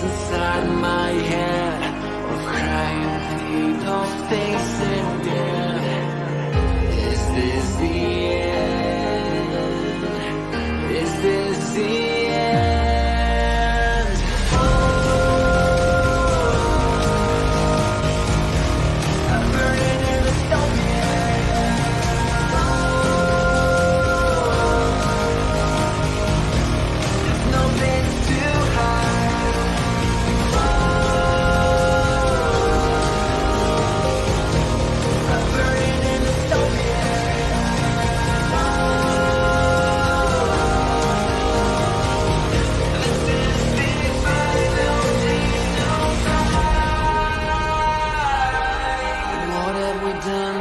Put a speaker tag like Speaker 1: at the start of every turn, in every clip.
Speaker 1: Inside my head of crying people facing death. Is this the end? Is this the end? I'm burning in the stone. There's no place to hide.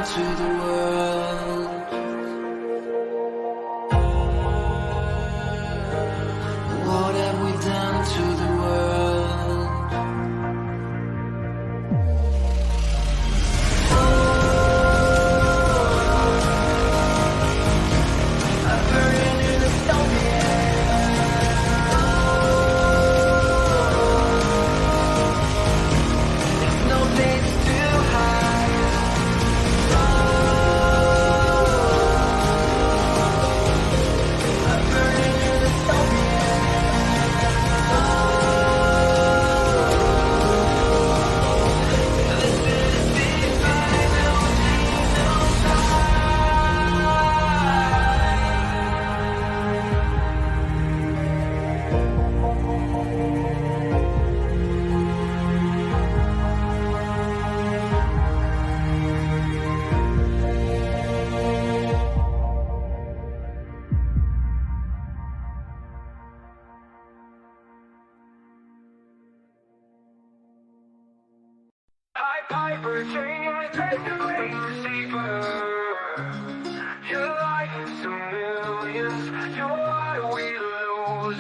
Speaker 1: To the world, what have we done to the world? I'm burning in the stone. There's no place to hide. Piper, change, take the great deceiver. Your life to millions, you're why we lose.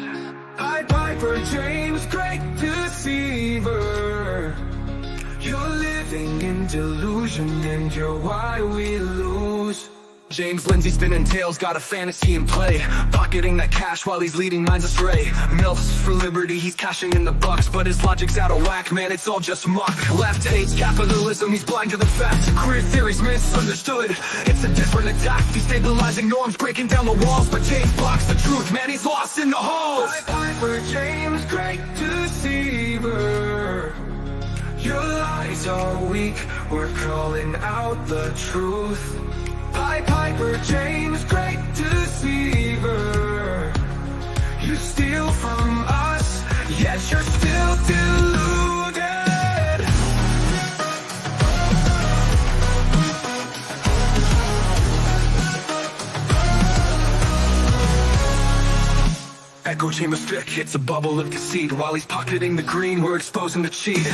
Speaker 1: Piper, James, great deceiver. You're living in delusion and you're why we lose. James Lindsay spinning tails, got a fantasy in play, pocketing that cash while he's leading minds astray. Milfs for liberty, he's cashing in the bucks, but his logic's out of whack, man, it's all just muck. Left hates capitalism, he's blind to the facts. Queer theories misunderstood, it's a different attack. Destabilizing norms, breaking down the walls, but James blocks the truth, man, he's lost in the halls. Piper, James, great deceiver. Your lies are weak, we're calling out the truth. Piper, James, great deceiver. You steal from us, yet you're still deluded. Echo chamber stick, it's a bubble of deceit. While he's pocketing the green, we're exposing the cheat.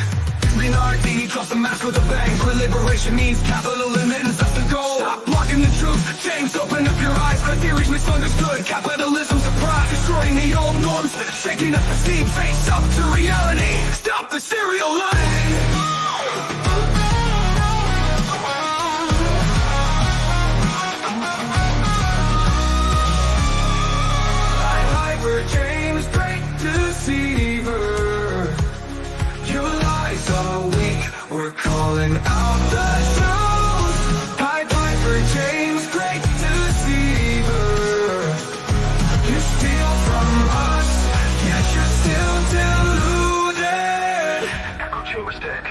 Speaker 1: Leonardo drops the mask with a bang. For liberation means capital limits, that's the goal. Stop blocking the truth, James, open up your eyes. Our theories misunderstood, capitalism's a pride. Destroying the old norms, shaking up the scene. Face up to reality, stop the serial line. James, great deceiver. Your lies are weak, we're calling out the truth. Piper, James, great deceiver. You steal from us, yet you're still deluded. Echo chamber stick.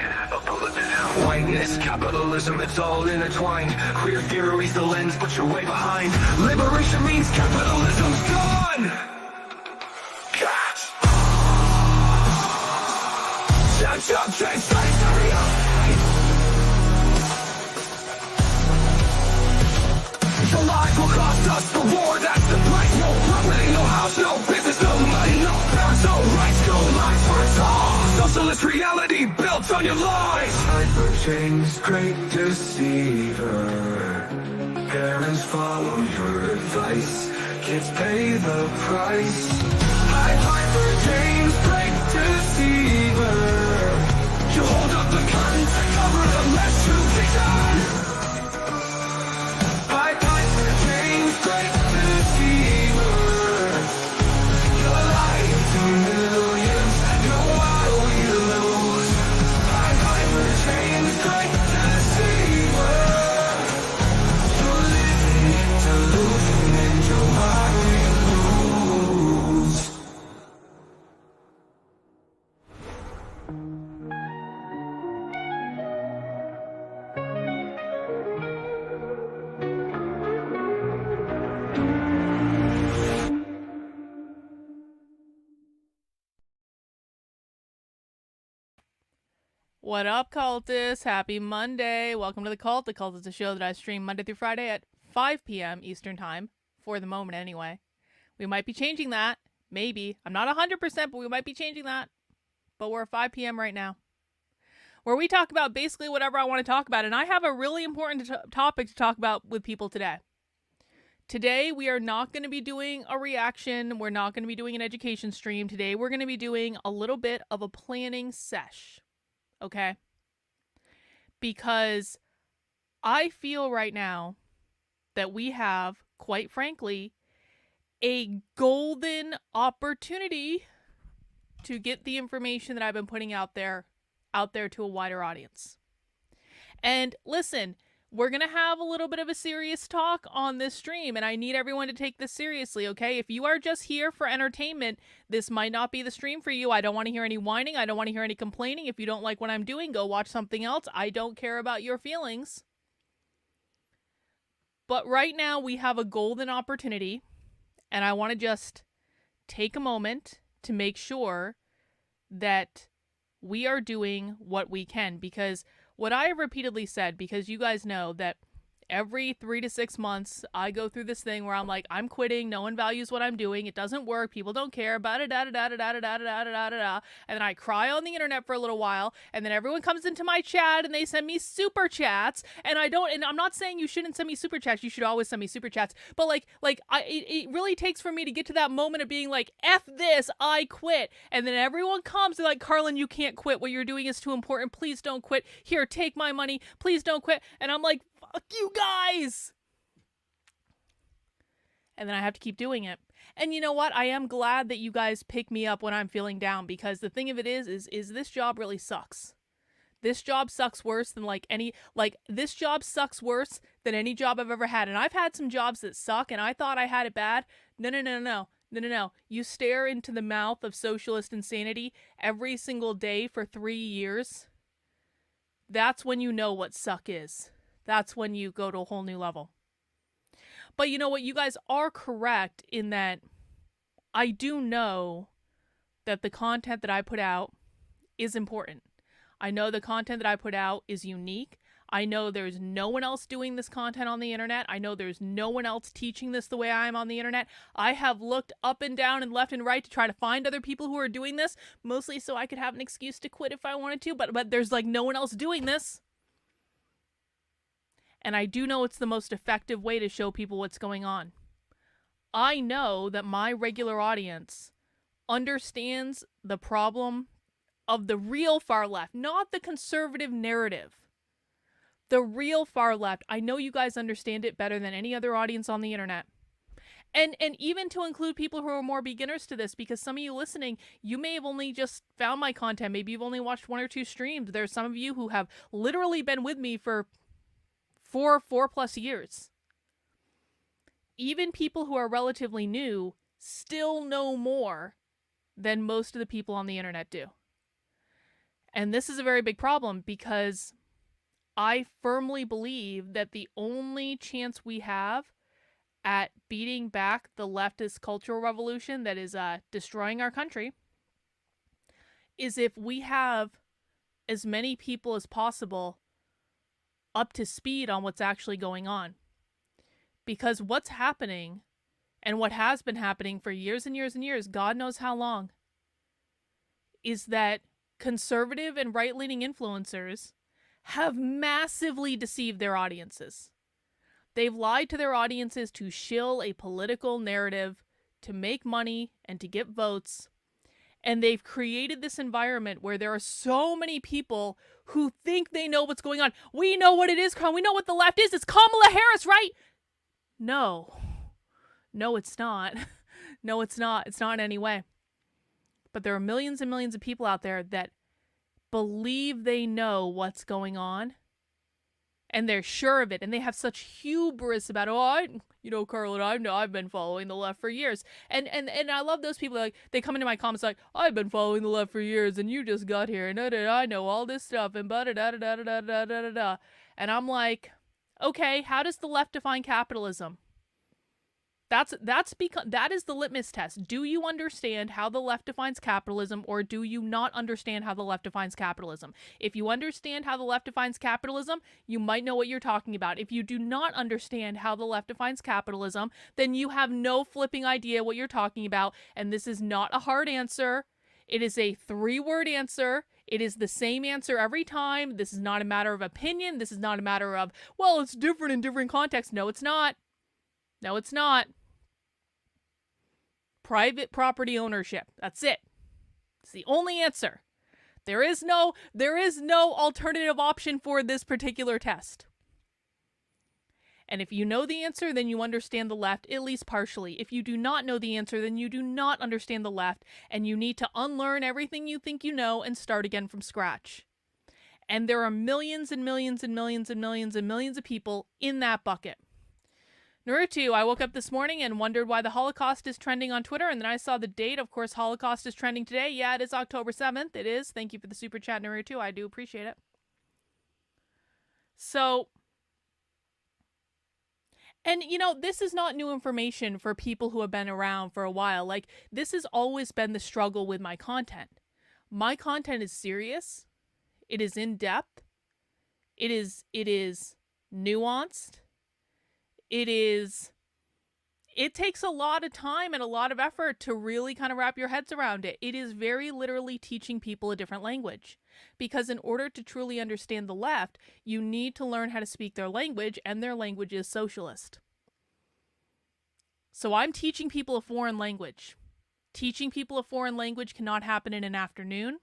Speaker 1: capitalism, it's all intertwined. Queer theory's the lens, but you're way behind. Liberation means capitalism's gone. Catch. Chop, change, the life will cost us the war, that's the price. No property, no house, no business, no money, no parents, no rights, no life for us all. Socialist reality built on your lies. Hyperchain's great deceiver. Parents follow your advice, kids pay the price. Hyperchain's great deceiver. You hold up the curtain to cover the mess you've begun. Great deceiver, your life to millions, no why we lose. Hyperchain's great deceiver, you're living in delusion and you're why we lose.
Speaker 2: What up, cultists? Happy Monday. Welcome to The Cult. The Cult is a show that I stream Monday through Friday at 5 p.m. Eastern Time, for the moment anyway. We might be changing that. Maybe. I'm not 100%, but we might be changing that. But we're at 5 p.m. right now, where we talk about basically whatever I want to talk about. And I have a really important topic to talk about with people today. Today, we are not going to be doing a reaction. We're not going to be doing an education stream. Today, we're going to be doing a little bit of a planning sesh. Okay? Because I feel right now that we have, quite frankly, a golden opportunity to get the information that I've been putting out there to a wider audience. And listen, we're going to have a little bit of a serious talk on this stream, and I need everyone to take this seriously, okay? If you are just here for entertainment, this might not be the stream for you. I don't want to hear any whining. I don't want to hear any complaining. If you don't like what I'm doing, go watch something else. I don't care about your feelings. But right now, we have a golden opportunity, and I want to just take a moment to make sure that we are doing what we can, because what I have repeatedly said, because you guys know that every 3 to 6 months, I go through this thing where I'm like, I'm quitting. No one values what I'm doing. It doesn't work. People don't care about it. And then I cry on the internet for a little while. And then everyone comes into my chat and they send me super chats. And I'm not saying you shouldn't send me super chats. You should always send me super chats. But it really takes for me to get to that moment of being like, F this, I quit. And then everyone comes, they're like, Carlin, you can't quit. What you're doing is too important. Please don't quit. Here, take my money. Please don't quit. And I'm like, fuck you guys. And then I have to keep doing it. And you know what? I am glad that you guys pick me up when I'm feeling down, because the thing of it is this job really sucks. This job sucks worse than this job sucks worse than any job I've ever had. And I've had some jobs that suck and I thought I had it bad. No. You stare into the mouth of socialist insanity every single day for 3 years. That's when you know what suck is. That's when you go to a whole new level. But you know what? You guys are correct in that I do know that the content that I put out is important. I know the content that I put out is unique. I know there's no one else doing this content on the internet. I know there's no one else teaching this the way I am on the internet. I have looked up and down and left and right to try to find other people who are doing this, mostly so I could have an excuse to quit if I wanted to, but there's no one else doing this. And I do know it's the most effective way to show people what's going on. I know that my regular audience understands the problem of the real far left, not the conservative narrative. The real far left. I know you guys understand it better than any other audience on the internet. And even to include people who are more beginners to this, because some of you listening, you may have only just found my content. Maybe you've only watched 1 or 2 streams. There's some of you who have literally been with me for 4 plus years. Even people who are relatively new still know more than most of the people on the internet do. And this is a very big problem, because I firmly believe that the only chance we have at beating back the leftist cultural revolution that is destroying our country is if we have as many people as possible up to speed on what's actually going on. Because what's happening, and what has been happening for years and years and years, God knows how long, is that conservative and right-leaning influencers have massively deceived their audiences. They've lied to their audiences to shill a political narrative, to make money, and to get votes. And they've created this environment where there are so many people who think they know what's going on. We know what it is, we know what the left is. It's Kamala Harris, right? No. No, it's not. No, it's not. It's not in any way. But there are millions and millions of people out there that believe they know what's going on. And they're sure of it. And they have such hubris about, Carlin, I've been following the left for years. And I love those people. Like, they come into my comments like, I've been following the left for years and you just got here. And I know all this stuff and da-da-da-da-da-da-da-da-da. And I'm like, okay, how does the left define capitalism? That is the litmus test. Do you understand how the left defines capitalism, or do you not understand how the left defines capitalism? If you understand how the left defines capitalism, you might know what you're talking about. If you do not understand how the left defines capitalism, then you have no flipping idea what you're talking about, and this is not a hard answer. It is a 3-word answer. It is the same answer every time. This is not a matter of opinion. This is not a matter of, well, it's different in different contexts. No, it's not. No, it's not. Private property ownership. That's it. It's the only answer. There is no alternative option for this particular test. And if you know the answer, then you understand the left, at least partially. If you do not know the answer, then you do not understand the left, and you need to unlearn everything you think you know and start again from scratch. And there are millions and millions and millions and millions and millions of people in that bucket. Naruto, I woke up this morning and wondered why the Holocaust is trending on Twitter, and then I saw the date. Of course, Holocaust is trending today. Yeah, it is October 7th. It is. Thank you for the super chat, Naruto. I do appreciate it. So, and this is not new information for people who have been around for a while. Like, this has always been the struggle with my content. My content is serious. It is in depth. It is nuanced. It takes a lot of time and a lot of effort to really kind of wrap your heads around it. It is very literally teaching people a different language. Because in order to truly understand the left, you need to learn how to speak their language, and their language is socialist. So I'm teaching people a foreign language. Teaching people a foreign language cannot happen in an afternoon.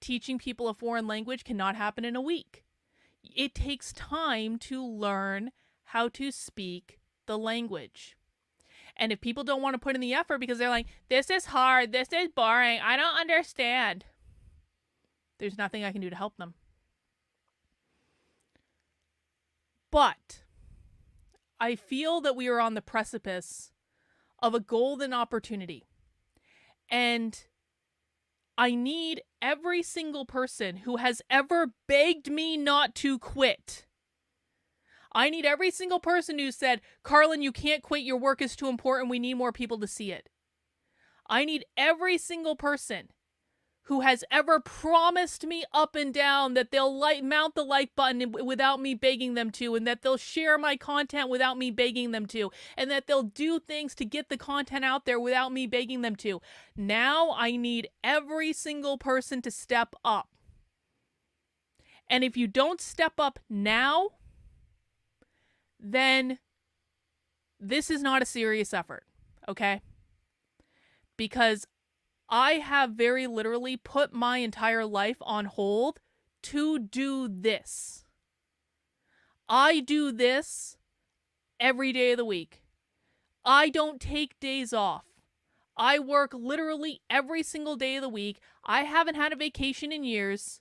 Speaker 2: Teaching people a foreign language cannot happen in a week. It takes time to learn how to speak the language. And if people don't want to put in the effort because they're like, this is hard, this is boring, I don't understand, there's nothing I can do to help them. But I feel that we are on the precipice of a golden opportunity. And I need every single person who has ever begged me not to quit. I need every single person who said, Carlin, you can't quit, your work is too important, we need more people to see it. I need every single person who has ever promised me up and down that they'll mount the like button without me begging them to, and that they'll share my content without me begging them to, and that they'll do things to get the content out there without me begging them to. Now I need every single person to step up. And if you don't step up now, then this is not a serious effort, okay? Because I have very literally put my entire life on hold to do this. I do this every day of the week. I don't take days off. I work literally every single day of the week. I haven't had a vacation in years.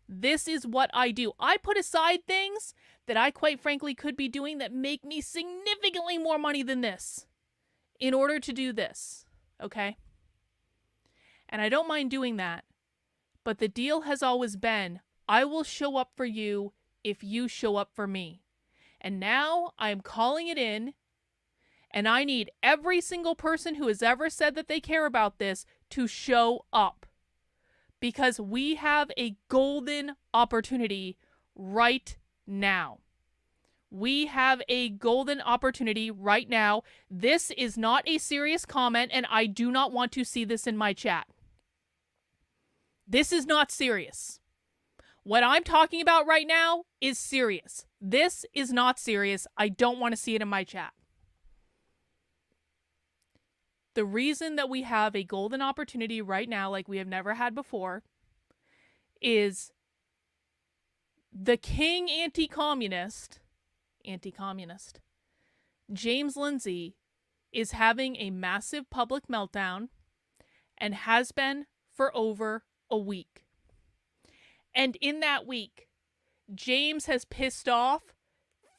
Speaker 2: This is what I do. I put aside things that I quite frankly could be doing that make me significantly more money than this in order to do this, okay? And I don't mind doing that, but the deal has always been, I will show up for you if you show up for me. And now I'm calling it in, and I need every single person who has ever said that they care about this to show up. Because we have a golden opportunity right now. We have a golden opportunity right now. This is not a serious comment, and I do not want to see this in my chat. This is not serious. What I'm talking about right now is serious. This is not serious. I don't want to see it in my chat. The reason that we have a golden opportunity right now, like we have never had before, is the king anti-communist, James Lindsay, is having a massive public meltdown and has been for over a week. And in that week, James has pissed off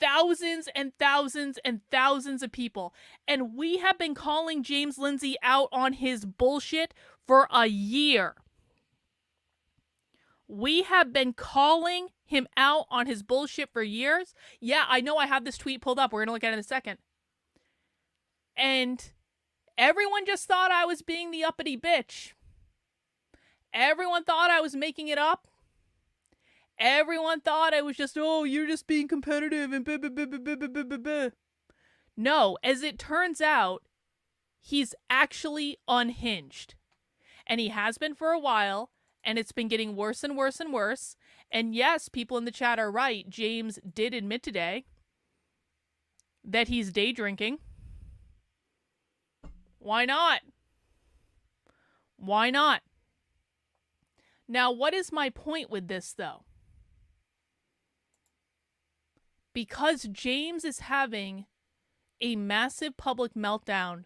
Speaker 2: thousands and thousands and thousands of people. And we have been calling James Lindsay out on his bullshit for a year. We have been calling him out on his bullshit for years. Yeah, I know I have this tweet pulled up. We're going to look at it in a second. And everyone just thought I was being the uppity bitch. Everyone thought I was making it up. Everyone thought I was just, oh, you're just being competitive and blah, blah, blah, blah, blah, blah, blah, blah. No, as it turns out, he's actually unhinged. And he has been for a while, and it's been getting worse and worse and worse. And yes, people in the chat are right. James did admit today that he's day drinking. Why not? Why not? Now, what is my point with this, though? Because James is having a massive public meltdown,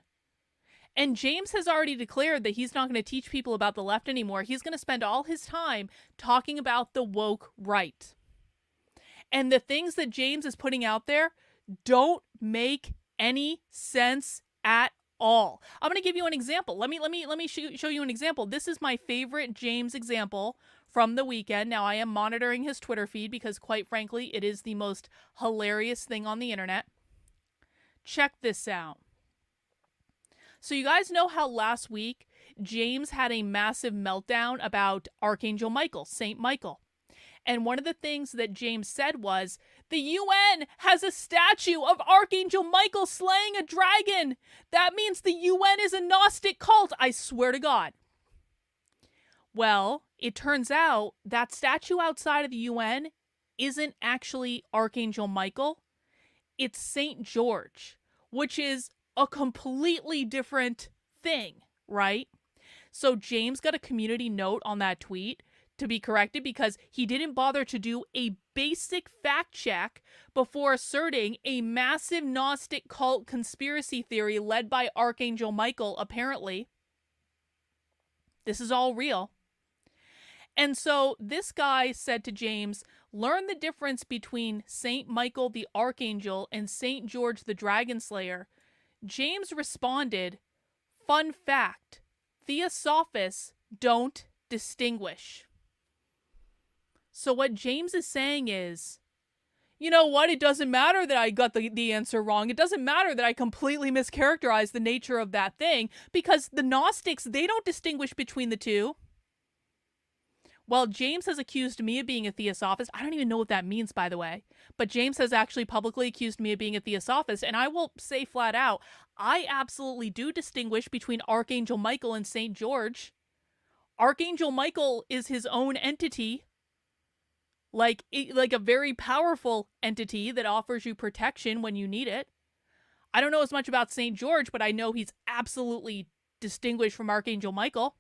Speaker 2: and James has already declared that he's not going to teach people about the left anymore. He's going to spend all his time talking about the woke right. And the things that James is putting out there don't make any sense at all. I'm going to give you an example. Let me show you an example. This is my favorite James example from the weekend. Now, I am monitoring his Twitter feed because, quite frankly, it is the most hilarious thing on the internet. Check this out. So you guys know how last week James had a massive meltdown about Archangel Michael, Saint Michael. And one of the things that James said was, the UN has a statue of Archangel Michael slaying a dragon. That means the UN is a Gnostic cult. I swear to God. Well, it turns out that statue outside of the UN isn't actually Archangel Michael. It's Saint George, which is a completely different thing, right? So James got a community note on that tweet to be corrected because he didn't bother to do a basic fact check before asserting a massive Gnostic cult conspiracy theory led by Archangel Michael, apparently. This is all real. And so this guy said to James, learn the difference between Saint Michael the Archangel and Saint George the Dragon Slayer. James responded, fun fact, Theosophists don't distinguish. So what James is saying is, you know what? It doesn't matter that I got the answer wrong. It doesn't matter that I completely mischaracterized the nature of that thing because the Gnostics, they don't distinguish between the two. Well, James has accused me of being a Theosophist. I don't even know what that means, by the way. But James has actually publicly accused me of being a Theosophist. And I will say flat out, I absolutely do distinguish between Archangel Michael and St. George. Archangel Michael is his own entity. Like a very powerful entity that offers you protection when you need it. I don't know as much about St. George, but I know he's absolutely distinguished from Archangel Michael.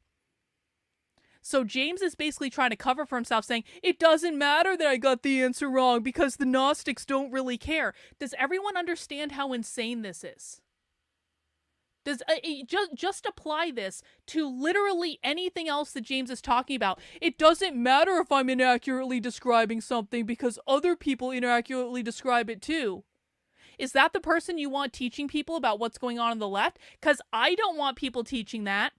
Speaker 2: So James is basically trying to cover for himself, saying, it doesn't matter that I got the answer wrong because the Gnostics don't really care. Does everyone understand how insane this is? Does just apply this to literally anything else that James is talking about. It doesn't matter if I'm inaccurately describing something because other people inaccurately describe it too. Is that the person you want teaching people about what's going on the left? Because I don't want people teaching that.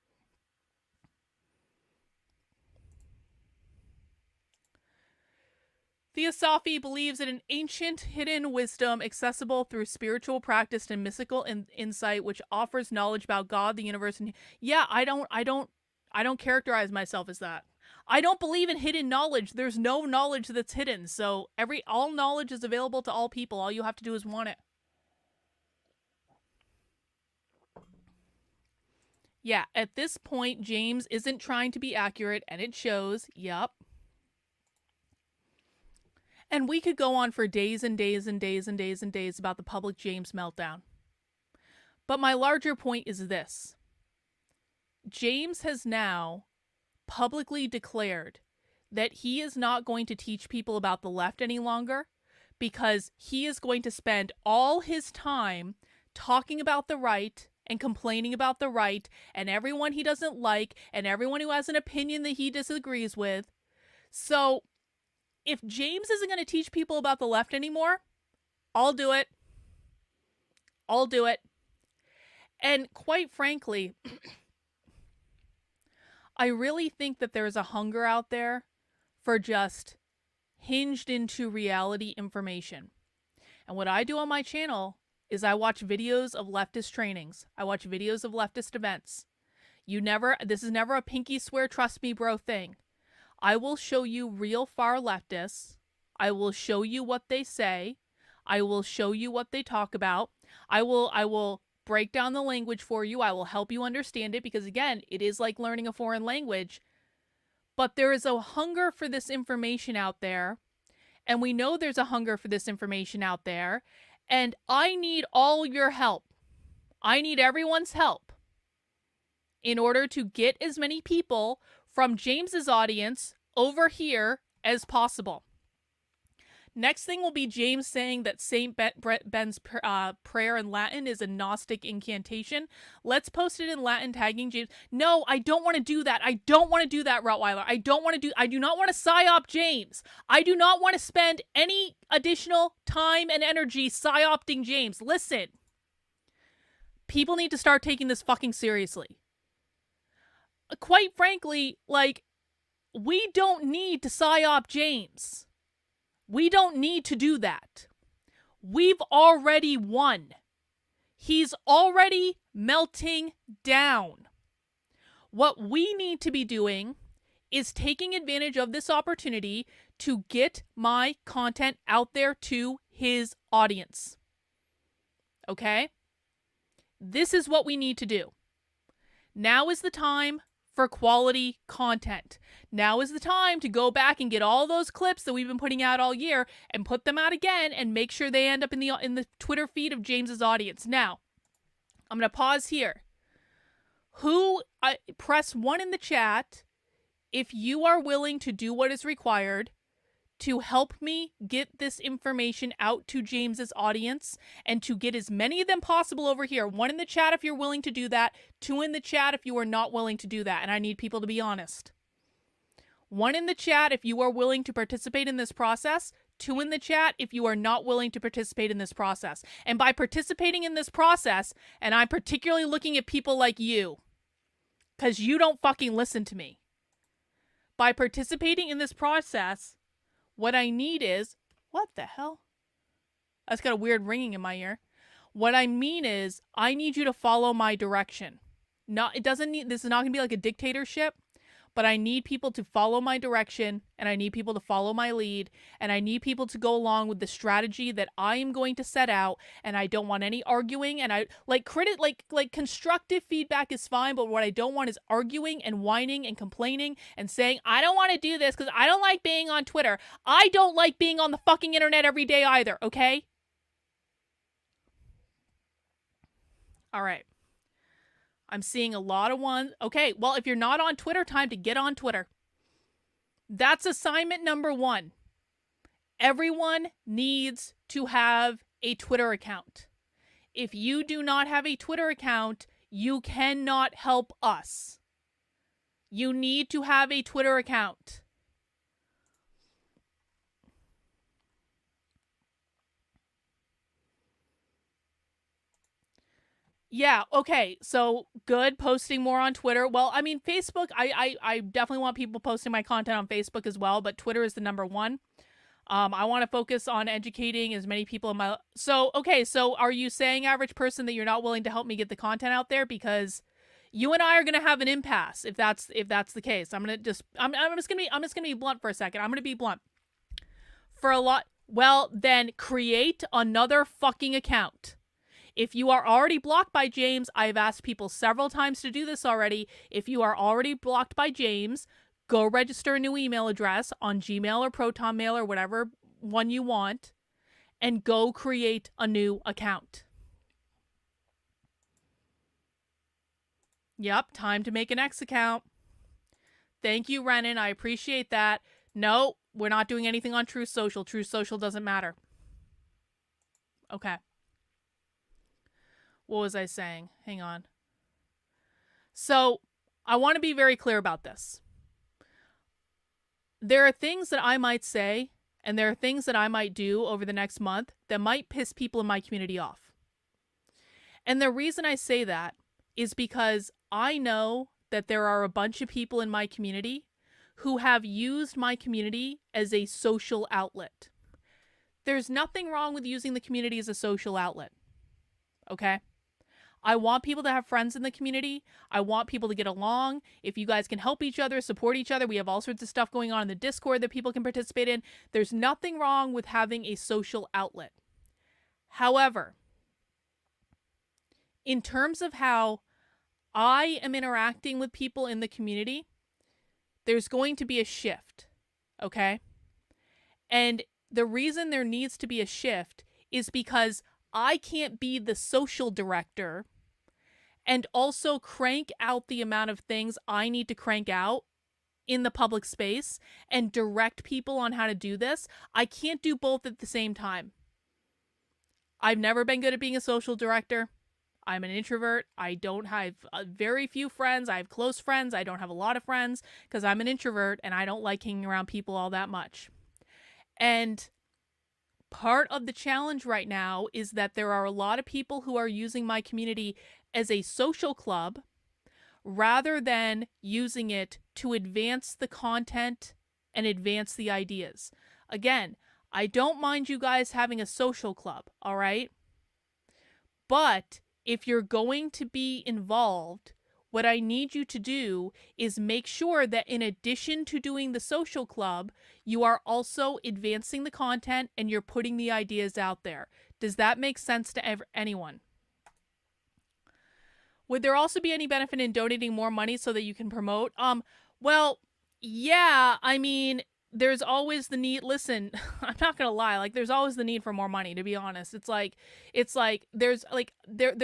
Speaker 2: Theosophy believes in an ancient hidden wisdom accessible through spiritual practice and mystical insight, which offers knowledge about God, the universe, and yeah, I don't characterize myself as that. I don't believe in hidden knowledge. There's no knowledge that's hidden. So all knowledge is available to all people. All you have to do is want it. Yeah, at this point, James isn't trying to be accurate, and it shows. Yup. And we could go on for days and days and days and days and days about the public James meltdown. But my larger point is this. James has now publicly declared that he is not going to teach people about the left any longer because he is going to spend all his time talking about the right and complaining about the right and everyone he doesn't like and everyone who has an opinion that he disagrees with. So if James isn't going to teach people about the left anymore, I'll do it. I'll do it. And quite frankly, I really think that there's a hunger out there for just hinged into reality information. And what I do on my channel is I watch videos of leftist trainings. I watch videos of leftist events. This is never a pinky swear, trust me, bro thing. I will show you real far leftists. I will show you what they say. I will show you what they talk about. I will break down the language for you. I will help you understand it because, again, it is like learning a foreign language. But there is a hunger for this information out there. And we know there's a hunger for this information out there. And I need all your help. I need everyone's help in order to get as many people from James's audience over here as possible. Next thing will be James saying that Saint Ben's prayer in Latin is a Gnostic incantation. Let's post it in Latin, tagging James. No, I don't want to do that. I don't want to do that, Rottweiler. I do not want to psyop James. I do not want to spend any additional time and energy psyopting James. Listen. People need to start taking this fucking seriously. Quite frankly, we don't need to psyop James. We don't need to do that. We've already won. He's already melting down. What we need to be doing is taking advantage of this opportunity to get my content out there to his audience. Okay? This is what we need to do. Now is the time for quality content. Now is the time to go back and get all those clips that we've been putting out all year and put them out again and make sure they end up in the Twitter feed of James's audience. Now, I'm going to pause here. Press 1 in the chat if you are willing to do what is required to help me get this information out to James's audience and to get as many of them possible over here. 1 in the chat if you're willing to do that. 2 in the chat if you are not willing to do that. And I need people to be honest. 1 in the chat if you are willing to participate in this process. 2 in the chat if you are not willing to participate in this process. And by participating in this process, and I'm particularly looking at people like you, because you don't fucking listen to me. By participating in this process, what I need is, what the hell? That's got a weird ringing in my ear. What I mean is, I need you to follow my direction. This is not going to be like a dictatorship, but I need people to follow my direction, and I need people to follow my lead, and I need people to go along with the strategy that I am going to set out, and I don't want any arguing, and constructive feedback is fine, but what I don't want is arguing and whining and complaining and saying, I don't want to do this because I don't like being on Twitter. I don't like being on the fucking internet every day either, okay? All right. I'm seeing a lot of ones. Okay, well, if you're not on Twitter, time to get on Twitter. That's assignment number 1. Everyone needs to have a Twitter account. If you do not have a Twitter account, you cannot help us. You need to have a Twitter account. Yeah, okay, so good, posting more on Twitter. Well, I mean, Facebook, I definitely want people posting my content on Facebook as well, but Twitter is the number 1. I want to focus on educating as many people in my. So okay, so are you saying, average person, that you're not willing to help me get the content out there? Because you and I are gonna have an impasse if that's the case. I'm just gonna be blunt for a second. I'm gonna be blunt. For a lot, well, then create another fucking account. If you are already blocked by James, I've asked people several times to do this already. If you are already blocked by James, go register a new email address on Gmail or Proton Mail or whatever one you want, and go create a new account. Yep, time to make an X account. Thank you, Renan. I appreciate that. No, we're not doing anything on Truth Social. Truth Social doesn't matter. Okay. What was I saying? Hang on. So, I want to be very clear about this. There are things that I might say, and there are things that I might do over the next month that might piss people in my community off. And the reason I say that is because I know that there are a bunch of people in my community who have used my community as a social outlet. There's nothing wrong with using the community as a social outlet. Okay? I want people to have friends in the community. I want people to get along. If you guys can help each other, support each other, we have all sorts of stuff going on in the Discord that people can participate in. There's nothing wrong with having a social outlet. However, in terms of how I am interacting with people in the community, there's going to be a shift, okay? And the reason there needs to be a shift is because I can't be the social director and also crank out the amount of things I need to crank out in the public space and direct people on how to do this. I can't do both at the same time. I've never been good at being a social director. I'm an introvert. I don't have very few friends. I have close friends. I don't have a lot of friends because I'm an introvert and I don't like hanging around people all that much. And part of the challenge right now is that there are a lot of people who are using my community as a social club rather than using it to advance the content and advance the ideas. Again, I don't mind you guys having a social club, all right? But if you're going to be involved, what I need you to do is make sure that in addition to doing the social club, you are also advancing the content and you're putting the ideas out there. Does that make sense to anyone? Would there also be any benefit in donating more money so that you can promote? Well, yeah, I mean, there's always the need. Listen, I'm not gonna lie. Like, there's always the need for more money. To be honest, it's like there's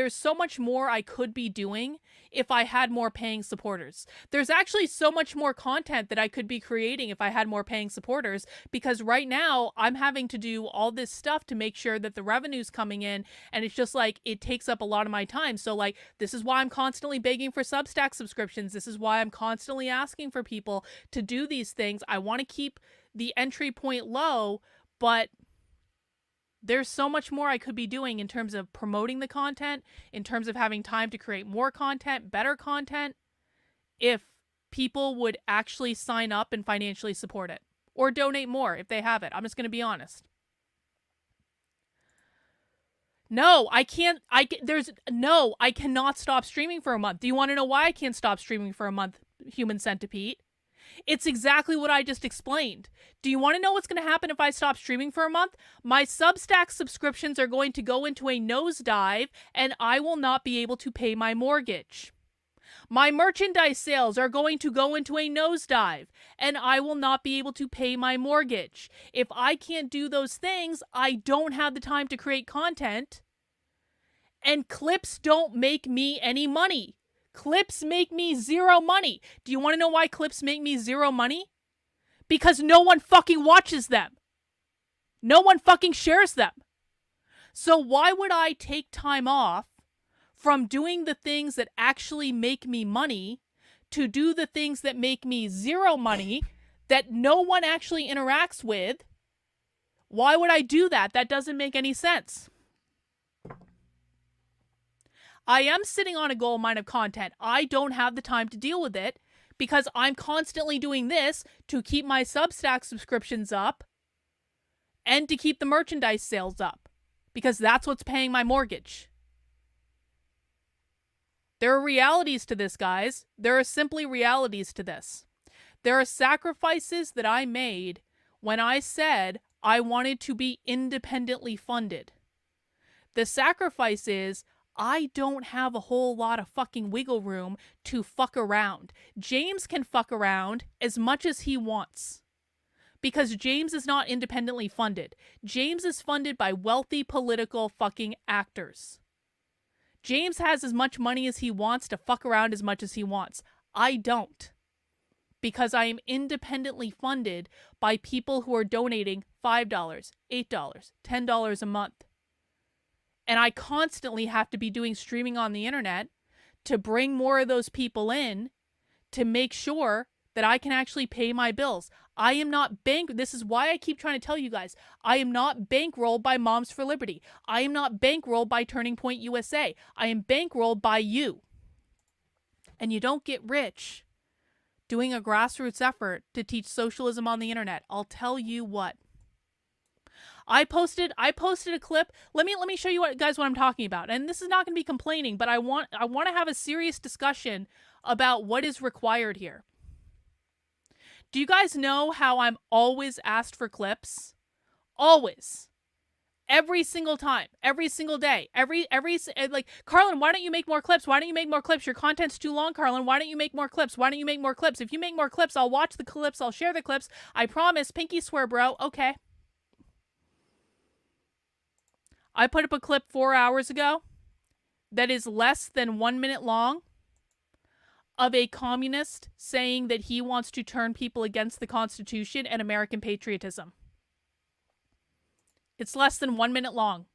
Speaker 2: so much more I could be doing if I had more paying supporters. There's actually so much more content that I could be creating if I had more paying supporters. Because right now I'm having to do all this stuff to make sure that the revenue's coming in, and it's just like it takes up a lot of my time. So like, this is why I'm constantly begging for Substack subscriptions. This is why I'm constantly asking for people to do these things. I want to keep the entry point low, but there's so much more I could be doing in terms of promoting the content, in terms of having time to create more content, better content, if people would actually sign up and financially support it or donate more if they have it. I'm just going to be honest. No, I can't. I cannot stop streaming for a month. Do you want to know why I can't stop streaming for a month, Human Centipede? It's exactly what I just explained. Do you want to know what's going to happen if I stop streaming for a month? My Substack subscriptions are going to go into a nosedive, and I will not be able to pay my mortgage. My merchandise sales are going to go into a nosedive, and I will not be able to pay my mortgage. If I can't do those things, I don't have the time to create content, and clips don't make me any money. Clips make me zero money. Do you want to know why clips make me zero money? Because no one fucking watches them. No one fucking shares them. So why would I take time off from doing the things that actually make me money to do the things that make me zero money that no one actually interacts with? Why would I do that? That doesn't make any sense. I am sitting on a gold mine of content. I don't have the time to deal with it because I'm constantly doing this to keep my Substack subscriptions up and to keep the merchandise sales up, because that's what's paying my mortgage. There are realities to this, guys. There are simply realities to this. There are sacrifices that I made when I said I wanted to be independently funded. The sacrifice is I don't have a whole lot of fucking wiggle room to fuck around. James can fuck around as much as he wants, because James is not independently funded. James is funded by wealthy political fucking actors. James has as much money as he wants to fuck around as much as he wants. I don't, because I am independently funded by people who are donating $5, $8, $10 a month. And I constantly have to be doing streaming on the internet to bring more of those people in to make sure that I can actually pay my bills. I am not this is why I keep trying to tell you guys, I am not bankrolled by Moms for Liberty. I am not bankrolled by Turning Point USA. I am bankrolled by you. And you don't get rich doing a grassroots effort to teach socialism on the internet. I'll tell you what. I posted a clip. Let me show you guys what I'm talking about. And this is not going to be complaining, but I want to have a serious discussion about what is required here. Do you guys know how I'm always asked for clips? Always. Every single time, every single day, like, Carlin, why don't you make more clips? Why don't you make more clips? Your content's too long, Carlin. Why don't you make more clips? Why don't you make more clips? If you make more clips, I'll watch the clips. I'll share the clips. I promise. Pinky swear, bro. Okay. I put up a clip 4 hours ago that is less than 1 minute long of a communist saying that he wants to turn people against the Constitution and American patriotism. It's less than 1 minute long.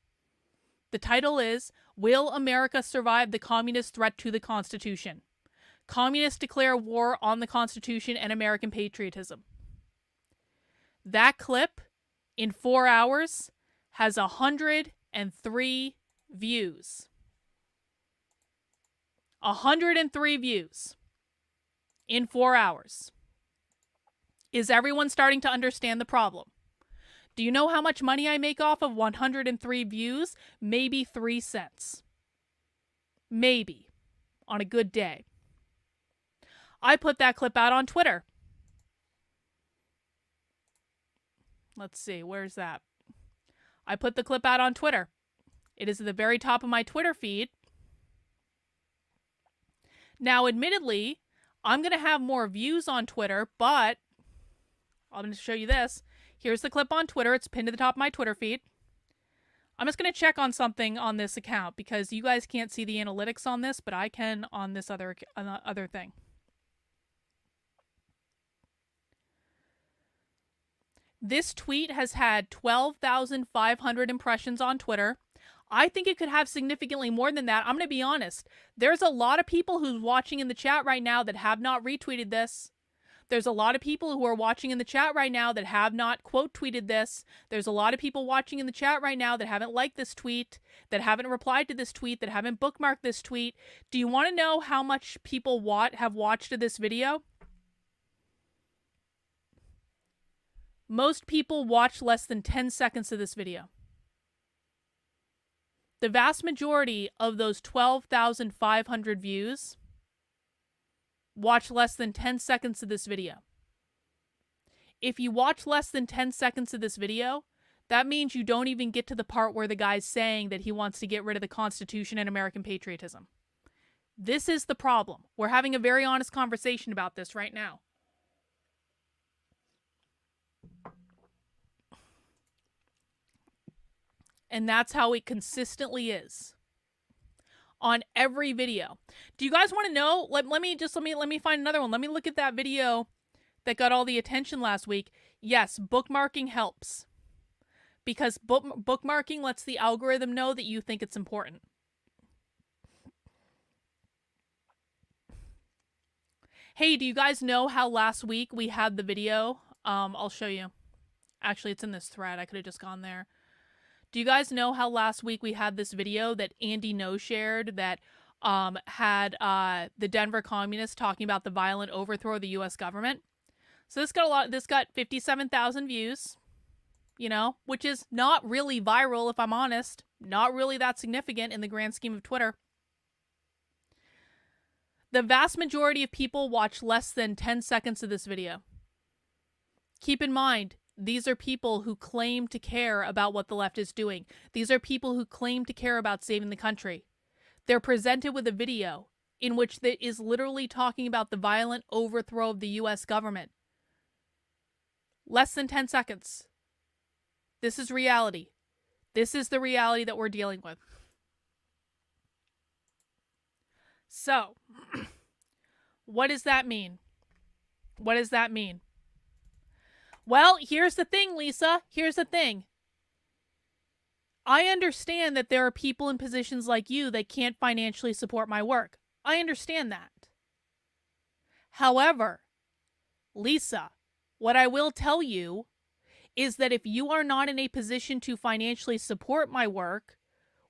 Speaker 2: The title is, Will America Survive the Communist Threat to the Constitution? Communists declare war on the Constitution and American patriotism. That clip, in 4 hours, has 103 views. 103 views in 4 hours. Is everyone starting to understand the problem? Do you know how much money I make off of 103 views? Maybe 3 cents. Maybe. On a good day. I put that clip out on Twitter. Let's see, where's that? I put the clip out on Twitter. It is at the very top of my Twitter feed. Now, admittedly, I'm going to have more views on Twitter, but I'm going to show you this. Here's the clip on Twitter. It's pinned to the top of my Twitter feed. I'm just going to check on something on this account because you guys can't see the analytics on this, but I can on this other thing. This tweet has had 12,500 impressions on Twitter. I think it could have significantly more than that. I'm going to be honest. There's a lot of people who's watching in the chat right now that have not retweeted this. There's a lot of people who are watching in the chat right now that have not quote tweeted this. There's a lot of people watching in the chat right now that haven't liked this tweet, that haven't replied to this tweet, that haven't bookmarked this tweet. Do you want to know how much people have watched this video? Most people watch less than 10 seconds of this video. The vast majority of those 12,500 views watch less than 10 seconds of this video. If you watch less than 10 seconds of this video, that means you don't even get to the part where the guy's saying that he wants to get rid of the Constitution and American patriotism. This is the problem. We're having a very honest conversation about this right now. And that's how it consistently is on every video. Do you guys want to know? Let me find another one. Let me look at that video that got all the attention last week. Yes, bookmarking helps because bookmarking lets the algorithm know that you think it's important. Hey, do you guys know how last week we had the video? I'll show you. Actually, it's in this thread. I could have just gone there. Do you guys know how last week we had this video that Andy No shared that had the Denver communists talking about the violent overthrow of the U.S. government? So this got 57,000 views. you know, which is not really viral, if I'm honest. Not really that significant in the grand scheme of Twitter. The vast majority of people watch less than 10 seconds of this video. Keep in mind, these are people who claim to care about what the left is doing. These are people who claim to care about saving the country. They're presented with a video in which that is literally talking about the violent overthrow of the US government. Less than 10 seconds. This is reality. This is the reality that we're dealing with. So, what does that mean? What does that mean? Well, here's the thing, Lisa. Here's the thing. I understand that there are people in positions like you that can't financially support my work. I understand that. However, Lisa, what I will tell you is that if you are not in a position to financially support my work,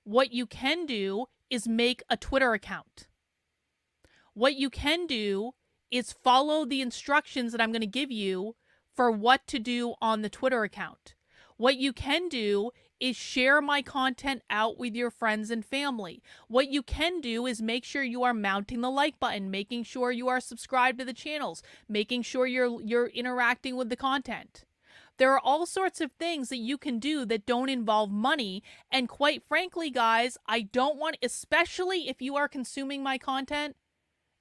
Speaker 2: what you can do is make a Twitter account. What you can do is follow the instructions that I'm going to give you for what to do on the Twitter account. What you can do is share my content out with your friends and family. What you can do is make sure you are mounting the like button, making sure you are subscribed to the channels, making sure you're interacting with the content. There are all sorts of things that you can do that don't involve money. And quite frankly, guys, I don't want, especially if you are consuming my content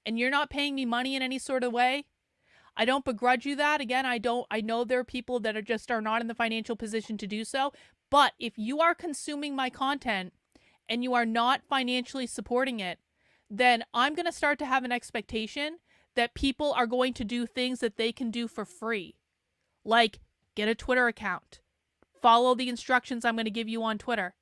Speaker 2: and you're not paying me money in any sort of way, I don't begrudge you that. Again, I know there are people that are not in the financial position to do so. But if you are consuming my content and you are not financially supporting it, then I'm going to start to have an expectation that people are going to do things that they can do for free. Like get a Twitter account. Follow the instructions I'm going to give you on Twitter.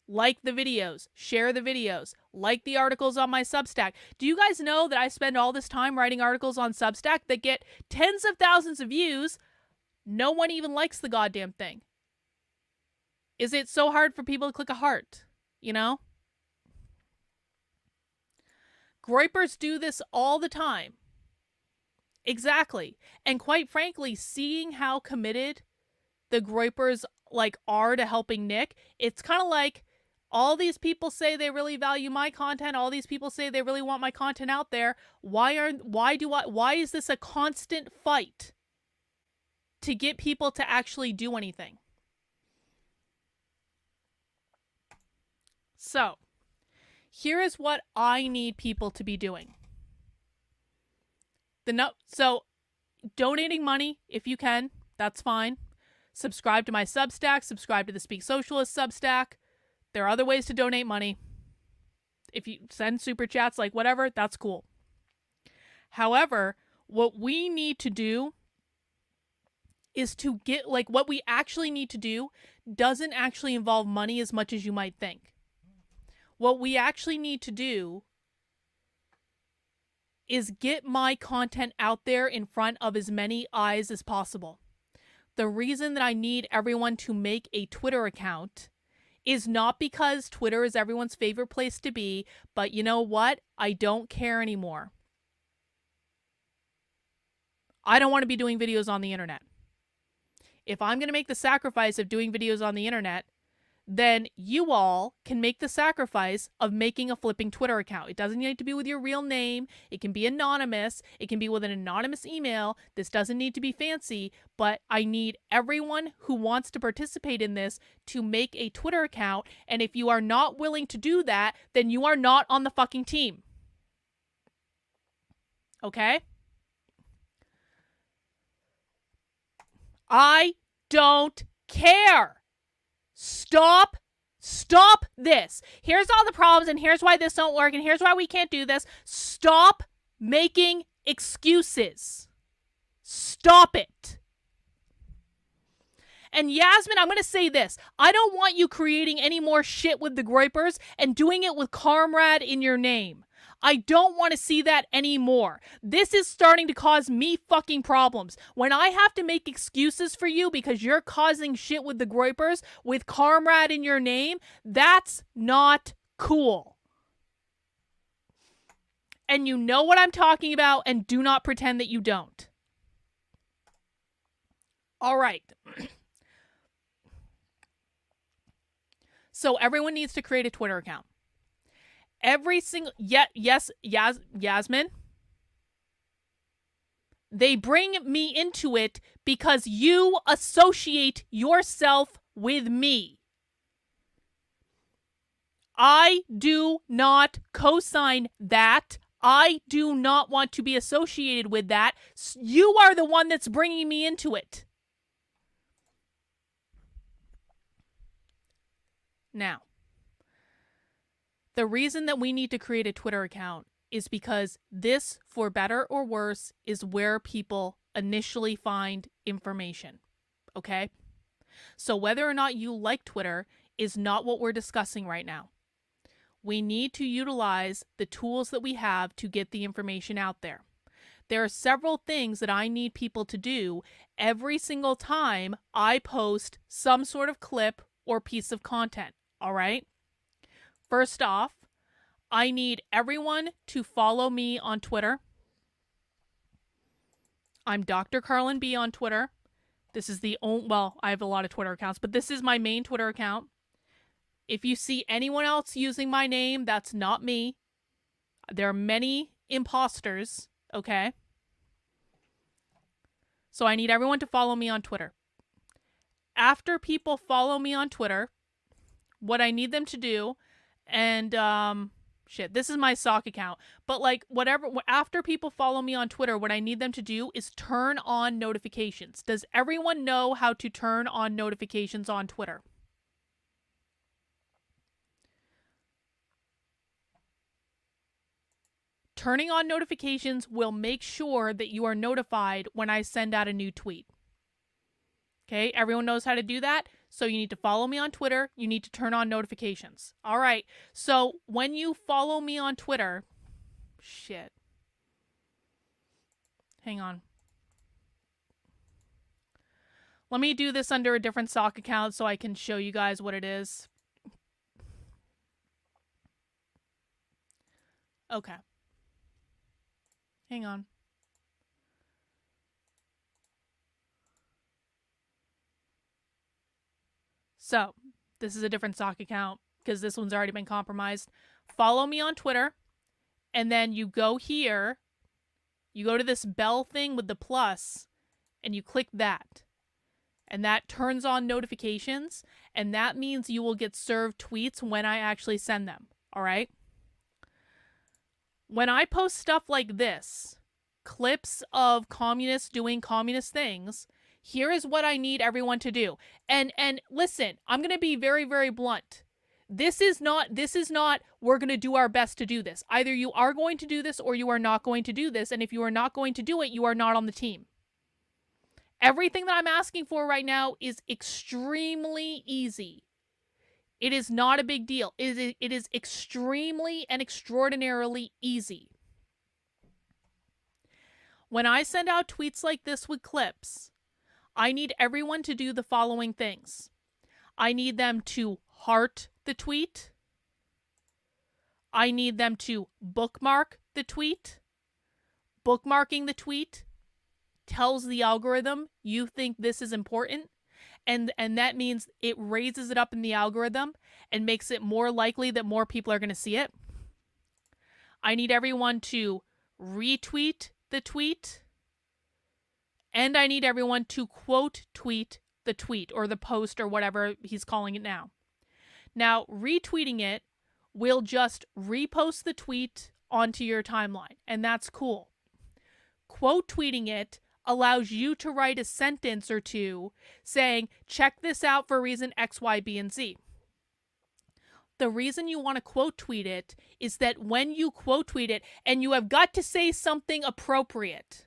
Speaker 2: Like the videos, share the videos, like the articles on my Substack. Do you guys know that I spend all this time writing articles on Substack that get tens of thousands of views? No one even likes the goddamn thing. Is it so hard for people to click a heart? You know? Groypers do this all the time. Exactly. And quite frankly, seeing how committed the Groypers are to helping Nick, it's kind of like all these people say they really value my content. All these people say they really want my content out there. Why is this a constant fight to get people to actually do anything? So, here is what I need people to be doing. So, donating money if you can, that's fine. Subscribe to my Substack, subscribe to the Speak Socialist Substack. There are other ways to donate money. If you send super chats, whatever, that's cool. However, what we need to do is to get, what we actually need to do doesn't actually involve money as much as you might think. What we actually need to do is get my content out there in front of as many eyes as possible. The reason that I need everyone to make a Twitter account is not because Twitter is everyone's favorite place to be, but you know what? I don't care anymore. I don't want to be doing videos on the internet. If I'm going to make the sacrifice of doing videos on the internet, then you all can make the sacrifice of making a flipping Twitter account. It doesn't need to be with your real name. It can be anonymous. It can be with an anonymous email. This doesn't need to be fancy, but I need everyone who wants to participate in this to make a Twitter account. And if you are not willing to do that, then you are not on the fucking team. Okay? I don't care. Stop this. Here's all the problems, and here's why this don't work, and here's why we can't do this. Stop making excuses. Stop it. And Yasmin, I'm going to say this. I don't want you creating any more shit with the Groypers and doing it with Comrade in your name. I don't want to see that anymore. This is starting to cause me fucking problems. When I have to make excuses for you because you're causing shit with the Groypers with Comrade in your name, that's not cool. And you know what I'm talking about, and do not pretend that you don't. All right. So everyone needs to create a Twitter account. Every single Yasmin. They bring me into it because you associate yourself with me. I do not co-sign that. I do not want to be associated with that. You are the one that's bringing me into it. Now, the reason that we need to create a Twitter account is because this, for better or worse, is where people initially find information. Okay? So whether or not you like Twitter is not what we're discussing right now. We need to utilize the tools that we have to get the information out there. There are several things that I need people to do every single time I post some sort of clip or piece of content. All right? First off, I need everyone to follow me on Twitter. I'm Dr. Carlin B on Twitter. This is the only, well, I have a lot of Twitter accounts, but this is my main Twitter account. If you see anyone else using my name, that's not me. There are many imposters, okay? So I need everyone to follow me on Twitter. After people follow me on Twitter, what I need them to do, and this is my sock account, but like whatever, after people follow me on Twitter, what I need them to do is turn on notifications. Does everyone know how to turn on notifications on Twitter? Turning on notifications will make sure that you are notified when I send out a new tweet. Okay, everyone knows how to do that. So you need to follow me on Twitter. You need to turn on notifications. All right. So when you follow me on Twitter, hang on. Let me do this under a different sock account so I can show you guys what it is. Okay. Hang on. So, this is a different sock account because this one's already been compromised. Follow me on Twitter, and then you go here, you go to this bell thing with the plus, and you click that. And that turns on notifications, and that means you will get served tweets when I actually send them, all right? When I post stuff like this, clips of communists doing communist things, here is what I need everyone to do. And listen, I'm going to be very, very blunt. This is not, we're going to do our best to do this. Either you are going to do this or you are not going to do this. And if you are not going to do it, you are not on the team. Everything that I'm asking for right now is extremely easy. It is not a big deal. It is extremely and extraordinarily easy. When I send out tweets like this with clips, I need everyone to do the following things. I need them to heart the tweet. I need them to bookmark the tweet. Bookmarking the tweet tells the algorithm you think this is important, and that means it raises it up in the algorithm and makes it more likely that more people are going to see it. I need everyone to retweet the tweet, and I need everyone to quote tweet the tweet or the post or whatever he's calling it now. Now, retweeting it will just repost the tweet onto your timeline, and that's cool. Quote tweeting it allows you to write a sentence or two saying, check this out for reason X, Y, B, and Z. The reason you want to quote tweet it is that when you quote tweet it, and you have got to say something appropriate.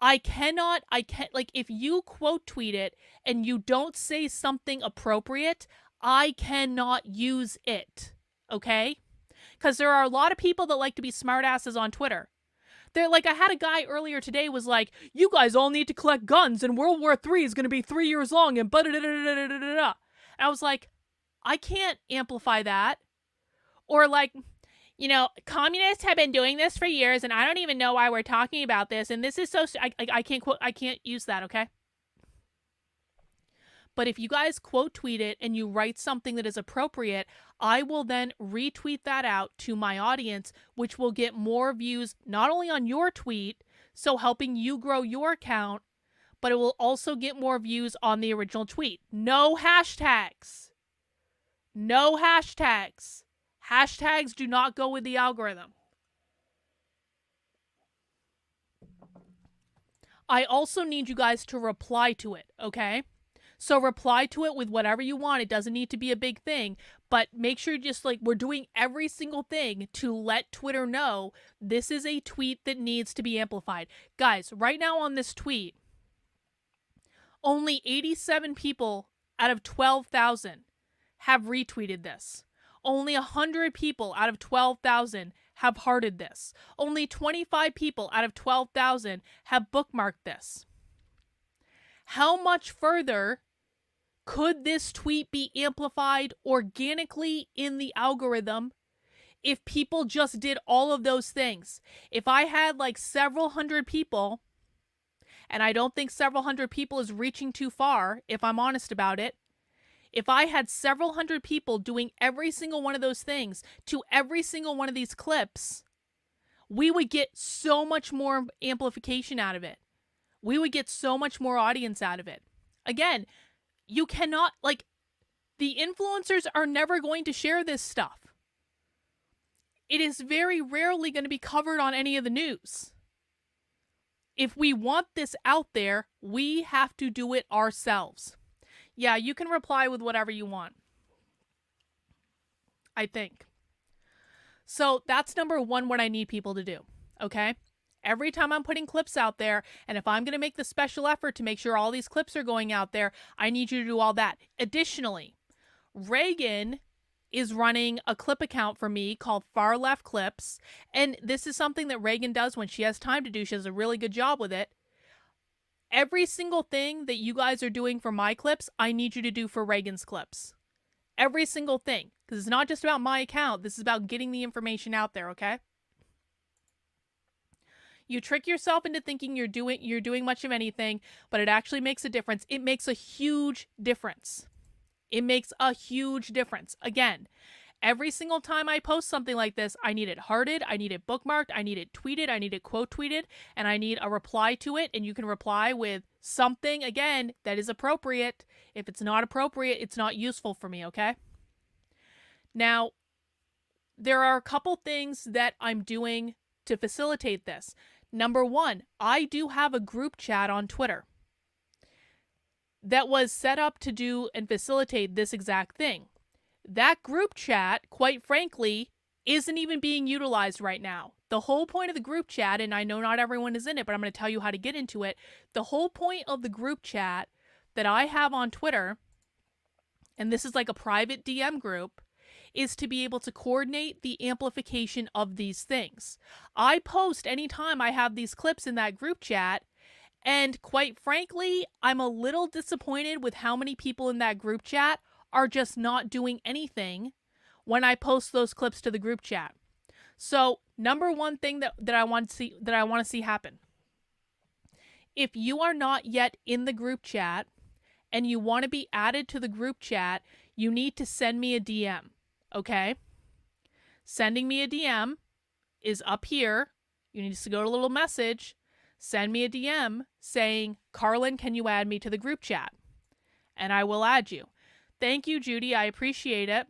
Speaker 2: If you quote tweet it and you don't say something appropriate, I cannot use it. Okay? Because there are a lot of people that like to be smartasses on Twitter. They're like, I had a guy earlier today was like, you guys all need to collect guns and World War III is going to be 3 years long and and I was like, I can't amplify that. Or like, communists have been doing this for years and I don't even know why we're talking about this. And this is so, I can't use that, okay? But if you guys quote tweet it and you write something that is appropriate, I will then retweet that out to my audience, which will get more views not only on your tweet, so helping you grow your account, but it will also get more views on the original tweet. No hashtags. No hashtags. Hashtags do not go with the algorithm. I also need you guys to reply to it, okay? So reply to it with whatever you want. It doesn't need to be a big thing, but make sure just like we're doing every single thing to let Twitter know this is a tweet that needs to be amplified. Guys, right now on this tweet, only 87 people out of 12,000 have retweeted this. Only 100 people out of 12,000 have hearted this. Only 25 people out of 12,000 have bookmarked this. How much further could this tweet be amplified organically in the algorithm if people just did all of those things? If I had like several hundred people, and I don't think several hundred people is reaching too far, if I'm honest about it, if I had several hundred people doing every single one of those things to every single one of these clips, we would get so much more amplification out of it. We would get so much more audience out of it. Again, you cannot, like, the influencers are never going to share this stuff. It is very rarely going to be covered on any of the news. If we want this out there, we have to do it ourselves. Yeah, you can reply with whatever you want, I think. So that's number one, what I need people to do, okay? Every time I'm putting clips out there, and if I'm going to make the special effort to make sure all these clips are going out there, I need you to do all that. Additionally, Reagan is running a clip account for me called Far Left Clips, and this is something that Reagan does when she has time to do. She does a really good job with it. Every single thing that you guys are doing for my clips, I need you to do for Reagan's clips. Every single thing. Because it's not just about my account. This is about getting the information out there, okay? You trick yourself into thinking you're doing much of anything, but it actually makes a difference. It makes a huge difference. It makes a huge difference. Again, every single time I post something like this, I need it hearted, I need it bookmarked, I need it tweeted, I need it quote tweeted, and I need a reply to it. And you can reply with something, again, that is appropriate. If it's not appropriate, it's not useful for me, okay? Now, there are a couple things that I'm doing to facilitate this. Number one, I do have a group chat on Twitter that was set up to do and facilitate this exact thing. That group chat, quite frankly, isn't even being utilized right now. The whole point of the group chat, and I know not everyone is in it, but I'm going to tell you how to get into it. The whole point of the group chat that I have on Twitter, and this is like a private DM group, is to be able to coordinate the amplification of these things. I post anytime I have these clips in that group chat, and quite frankly, I'm a little disappointed with how many people in that group chat are just not doing anything when I post those clips to the group chat. So, number one thing that I want to see happen. If you are not yet in the group chat and you want to be added to the group chat, you need to send me a DM, okay? Sending me a DM is up here. You need to go to a little message, send me a DM saying, "Carlin, can you add me to the group chat?" And I will add you. Thank you, Judy. I appreciate it.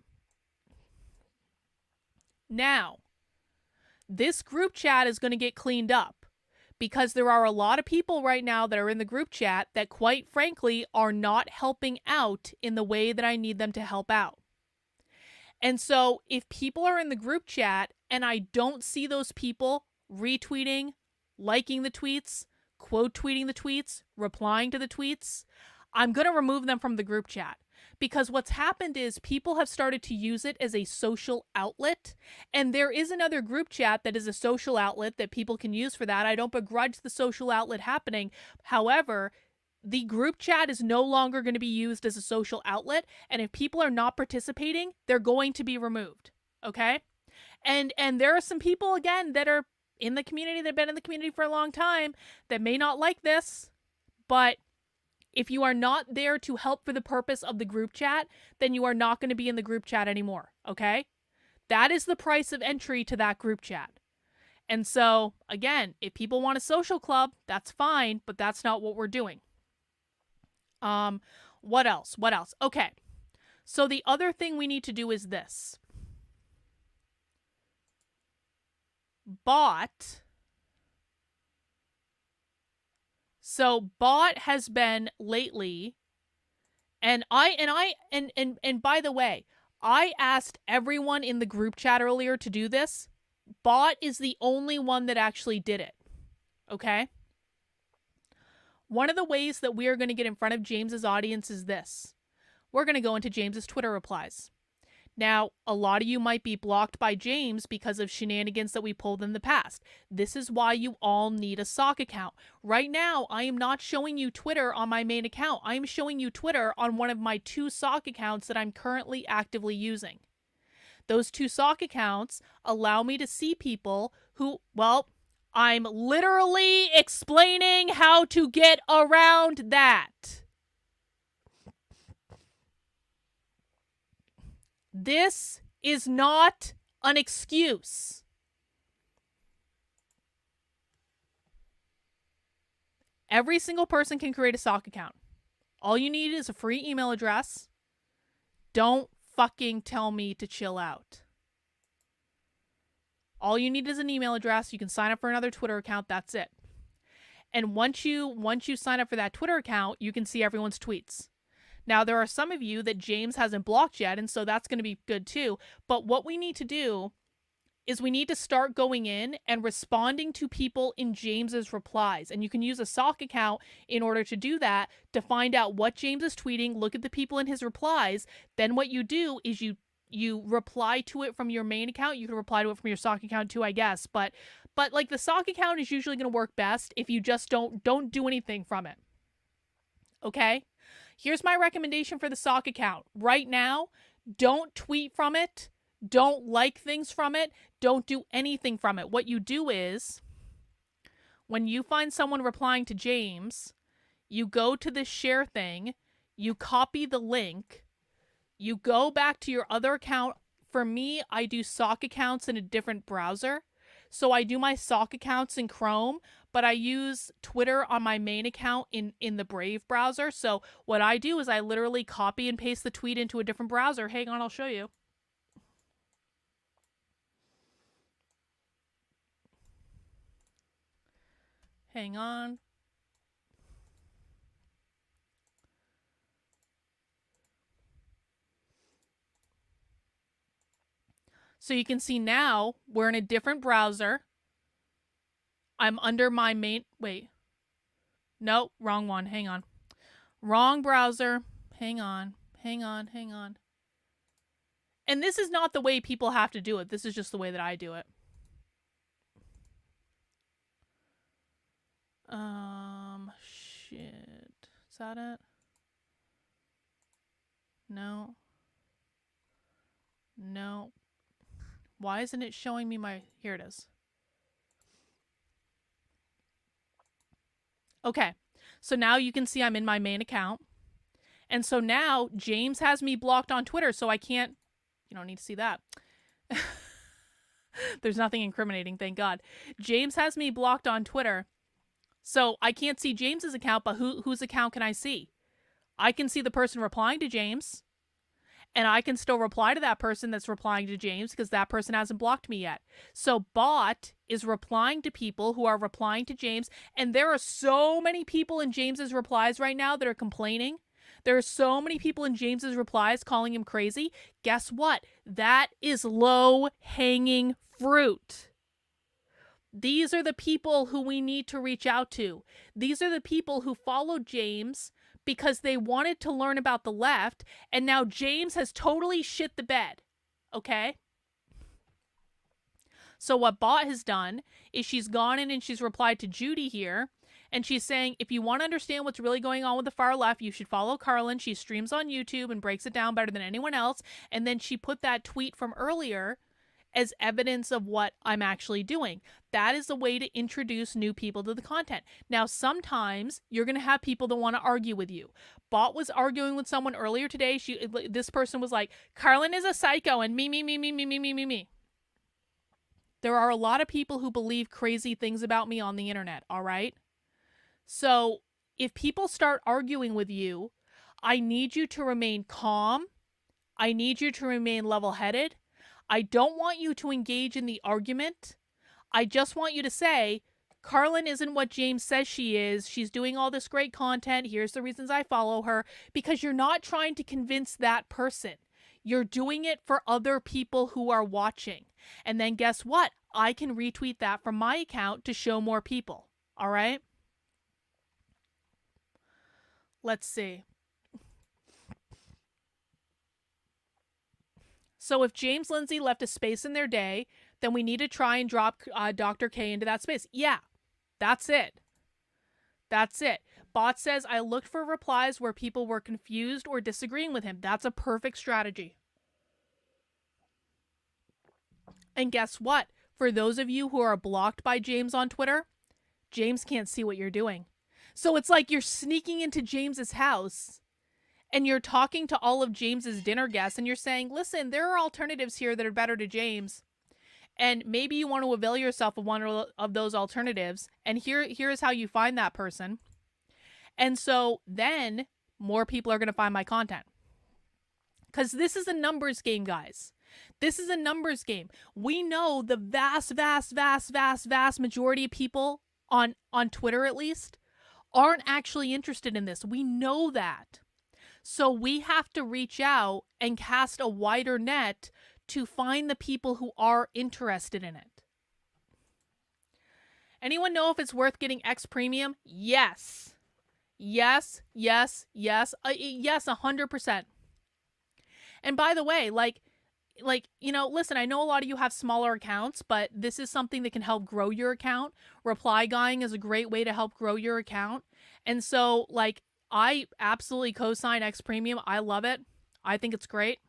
Speaker 2: Now, this group chat is going to get cleaned up because there are a lot of people right now that are in the group chat that, quite frankly, are not helping out in the way that I need them to help out. And so if people are in the group chat and I don't see those people retweeting, liking the tweets, quote tweeting the tweets, replying to the tweets, I'm going to remove them from the group chat. Because what's happened is people have started to use it as a social outlet. And there is another group chat that is a social outlet that people can use for that. I don't begrudge the social outlet happening. However, the group chat is no longer going to be used as a social outlet. And if people are not participating, they're going to be removed. Okay? And there are some people, again, that are in the community, that have been in the community for a long time, that may not like this, but If you are not there to help for the purpose of the group chat, then you are not going to be in the group chat anymore, okay? That is the price of entry to that group chat. And so, again, if people want a social club, that's fine, but that's not what we're doing. What else? Okay. So the other thing we need to do is this. Bot. So bot has been lately, and by the way, I asked everyone in the group chat earlier to do this. Bot is the only one that actually did it. Okay? One of the ways that we are going to get in front of James's audience is this. We're going to go into James's Twitter replies. Now, a lot of you might be blocked by James because of shenanigans that we pulled in the past. This is why you all need a sock account. Right now, I am not showing you Twitter on my main account. I am showing you Twitter on one of my 2 sock accounts that I'm currently actively using. Those 2 sock accounts allow me to see people who, well, I'm literally explaining how to get around that. This is not an excuse. Every single person can create a sock account. All you need is a free email address. Don't fucking tell me to chill out. All you need is an email address. You can sign up for another Twitter account. That's it. And once you sign up for that Twitter account, you can see everyone's tweets. Now, there are some of you that James hasn't blocked yet, and so that's going to be good too. But what we need to do is we need to start going in and responding to people in James's replies. And you can use a sock account in order to do that, to find out what James is tweeting, look at the people in his replies. Then what you do is you reply to it from your main account. You can reply to it from your sock account too, I guess. But like the sock account is usually going to work best if you just don't do anything from it. Okay? Here's my recommendation for the sock account. Right now, don't tweet from it. Don't like things from it. Don't do anything from it. What you do is, when you find someone replying to James, you go to this share thing, you copy the link, you go back to your other account. For me, I do sock accounts in a different browser. So I do my sock accounts in Chrome, but I use Twitter on my main account in the Brave browser. So what I do is I literally copy and paste the tweet into a different browser. Hang on, I'll show you. Hang on. So you can see now we're in a different browser. I'm under my main, wait. No, wrong one. Hang on. Wrong browser. Hang on. And this is not the way people have to do it. This is just the way that I do it. Shit. Is that it? No. Why isn't it showing me my... Here it is. Okay. So now you can see I'm in my main account. And so now James has me blocked on Twitter, so I can't... You don't need to see that. There's nothing incriminating, thank God. James has me blocked on Twitter. So I can't see James's account, but whose account can I see? I can see the person replying to James. And I can still reply to that person that's replying to James because that person hasn't blocked me yet. So bot is replying to people who are replying to James. And there are so many people in James's replies right now that are complaining. There are so many people in James's replies calling him crazy. Guess what? That is low-hanging fruit. These are the people who we need to reach out to. These are the people who followed James because they wanted to learn about the left, and now James has totally shit the bed. Okay? So what Bot has done is she's gone in and she's replied to Judy here, and she's saying, if you want to understand what's really going on with the far left, you should follow Carlin. She streams on YouTube and breaks it down better than anyone else. And then she put that tweet from earlier as evidence of what I'm actually doing. That is a way to introduce new people to the content. Now, sometimes you're going to have people that want to argue with you. Bot was arguing with someone earlier today. This person was like, Carlin is a psycho and me. There are a lot of people who believe crazy things about me on the internet, all right? So if people start arguing with you, I need you to remain calm. I need you to remain level-headed. I don't want you to engage in the argument. I just want you to say, Carlin isn't what James says she is. She's doing all this great content. Here's the reasons I follow her. Because you're not trying to convince that person. You're doing it for other people who are watching. And then guess what? I can retweet that from my account to show more people. All right? Let's see. So if James Lindsay left a space in their day, then we need to try and drop Dr. K into that space. Yeah, that's it. That's it. Bot says, I looked for replies where people were confused or disagreeing with him. That's a perfect strategy. And guess what? For those of you who are blocked by James on Twitter, James can't see what you're doing. So it's like you're sneaking into James's house and you're talking to all of James's dinner guests and you're saying, listen, there are alternatives here that are better to James. And maybe you want to avail yourself of one of those alternatives. And here's how you find that person. And so then more people are going to find my content. Because this is a numbers game, guys. This is a numbers game. We know the vast majority of people on Twitter, at least, aren't actually interested in this. We know that. So we have to reach out and cast a wider net to find the people who are interested in it. Anyone know if it's worth getting X Premium? Yes. Yes, 100%. And by the way, listen, I know a lot of you have smaller accounts, but this is something that can help grow your account. Reply guying is a great way to help grow your account. And so, I absolutely co-sign X Premium. I love it. I think it's great.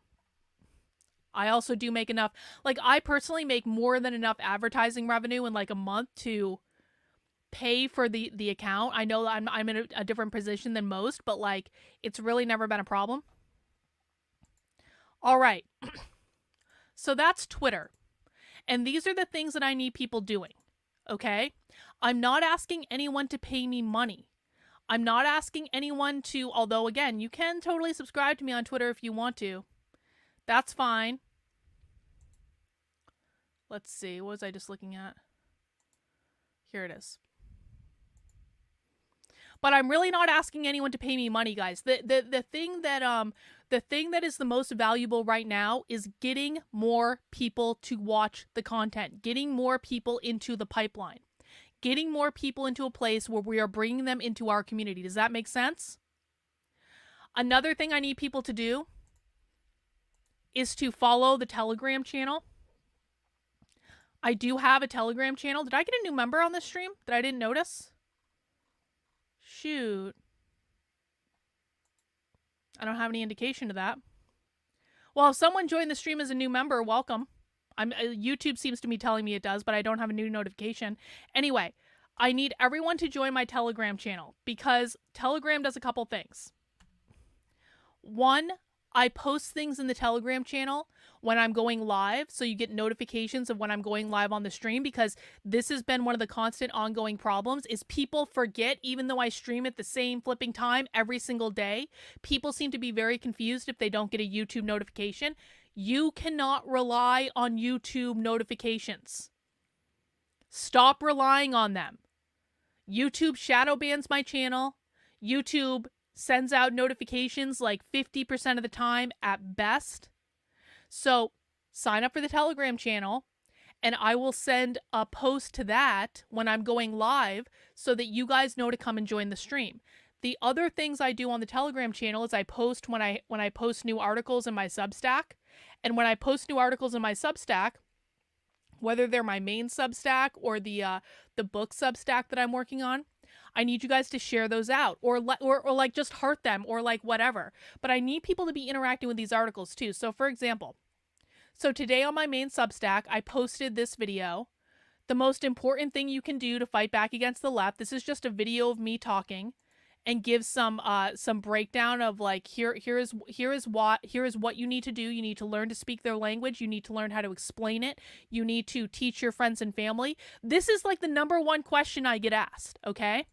Speaker 2: I also do make enough, I personally make more than enough advertising revenue in a month to pay for the account. I know that I'm in a different position than most, but it's really never been a problem. All right. So that's Twitter. And these are the things that I need people doing. Okay? I'm not asking anyone to pay me money. I'm not asking anyone to, although again, you can totally subscribe to me on Twitter if you want to. That's fine. Let's see. What was I just looking at? Here it is. But I'm really not asking anyone to pay me money, guys. The thing that is the most valuable right now is getting more people to watch the content, getting more people into the pipeline, getting more people into a place where we are bringing them into our community. Does that make sense? Another thing I need people to do is to follow the Telegram channel. I do have a Telegram channel. Did I get a new member on this stream that I didn't notice? Shoot. I don't have any indication of that. Well, if someone joined the stream as a new member, welcome. YouTube seems to be telling me it does, but I don't have a new notification. Anyway, I need everyone to join my Telegram channel because Telegram does a couple things. One, I post things in the Telegram channel when I'm going live, so you get notifications of when I'm going live on the stream, because this has been one of the constant ongoing problems is people forget, even though I stream at the same flipping time every single day. People seem to be very confused if they don't get a YouTube notification. You cannot rely on YouTube notifications. Stop relying on them. YouTube shadow bans my channel. YouTube sends out notifications 50% of the time at best. So sign up for the Telegram channel and I will send a post to that when I'm going live so that you guys know to come and join the stream. The other things I do on the Telegram channel is I post when I post new articles in my Substack. And when I post new articles in my Substack, whether they're my main Substack or the book Substack that I'm working on, I need you guys to share those out or just heart them or whatever. But I need people to be interacting with these articles too. So for example, So today on my main Substack, I posted this video. The most important thing you can do to fight back against the left. This is just a video of me talking and give some breakdown of like here is what you need to do. You need to learn to speak their language. You need to learn how to explain it. You need to teach your friends and family. This is like the number one question I get asked, okay?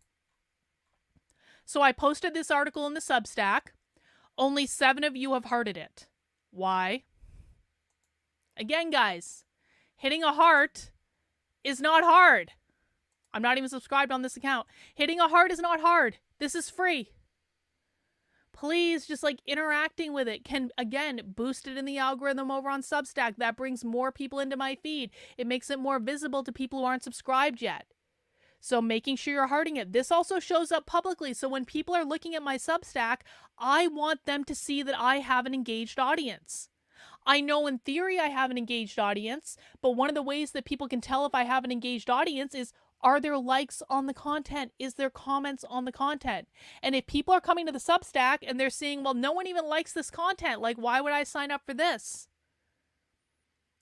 Speaker 2: So I posted this article in the Substack. Only 7 of you have hearted it. Why? Again, guys, hitting a heart is not hard. I'm not even subscribed on this account. Hitting a heart is not hard. This is free. Please, just like interacting with it can, again, boost it in the algorithm over on Substack. That brings more people into my feed. It makes it more visible to people who aren't subscribed yet. So making sure you're hearting it. This also shows up publicly. So when people are looking at my Substack, I want them to see that I have an engaged audience. I know in theory I have an engaged audience, but one of the ways that people can tell if I have an engaged audience is, are there likes on the content? Is there comments on the content? And if people are coming to the Substack and they're seeing, well, no one even likes this content, like, why would I sign up for this?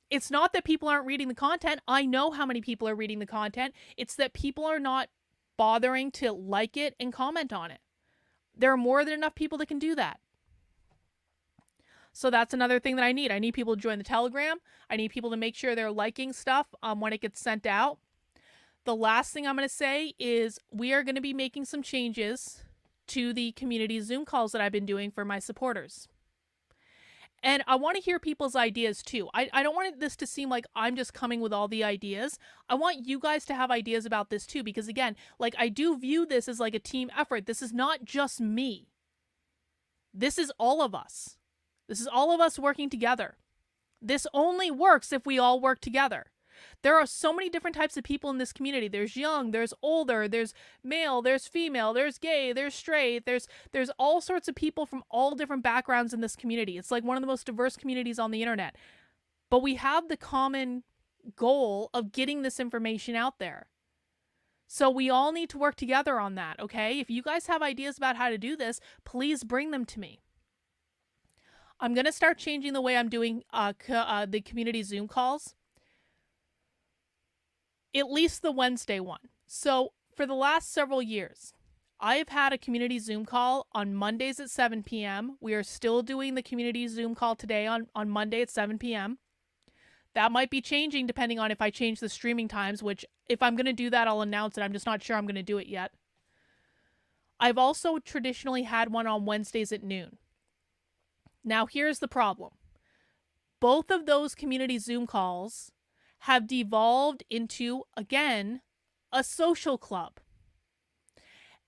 Speaker 2: It's not that people aren't reading the content. I know how many people are reading the content. It's that people are not bothering to like it and comment on it. There are more than enough people that can do that. So that's another thing that I need. I need people to join the Telegram. I need people to make sure they're liking stuff when it gets sent out. The last thing I'm going to say is we are going to be making some changes to the community Zoom calls that I've been doing for my supporters. And I want to hear people's ideas too. I don't want this to seem like I'm just coming with all the ideas. I want you guys to have ideas about this too, because again, like, I do view this as like a team effort. This is not just me. This is all of us. This is all of us working together. This only works if we all work together. There are so many different types of people in this community. There's young, there's older, there's male, there's female, there's gay, there's straight, there's all sorts of people from all different backgrounds in this community. It's like one of the most diverse communities on the internet. But we have the common goal of getting this information out there. So we all need to work together on that, okay? If you guys have ideas about how to do this, please bring them to me. I'm going to start changing the way I'm doing the community Zoom calls. At least the Wednesday one. So for the last several years, I have had a community Zoom call on Mondays at 7 p.m. We are still doing the community Zoom call today on Monday at 7 p.m. That might be changing depending on if I change the streaming times, which if I'm going to do that, I'll announce it. I'm just not sure I'm going to do it yet. I've also traditionally had one on Wednesdays at noon. Now, here's the problem. Both of those community Zoom calls have devolved into, again, a social club.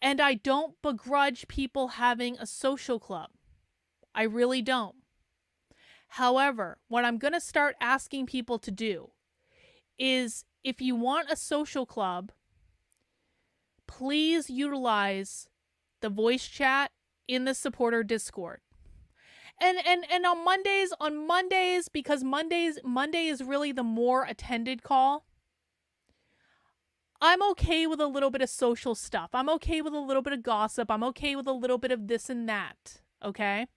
Speaker 2: And I don't begrudge people having a social club. I really don't. However, what I'm going to start asking people to do is, if you want a social club, please utilize the voice chat in the supporter Discord. And on Mondays, because Monday is really the more attended call, I'm okay with a little bit of social stuff. I'm okay with a little bit of gossip. I'm okay with a little bit of this and that, okay?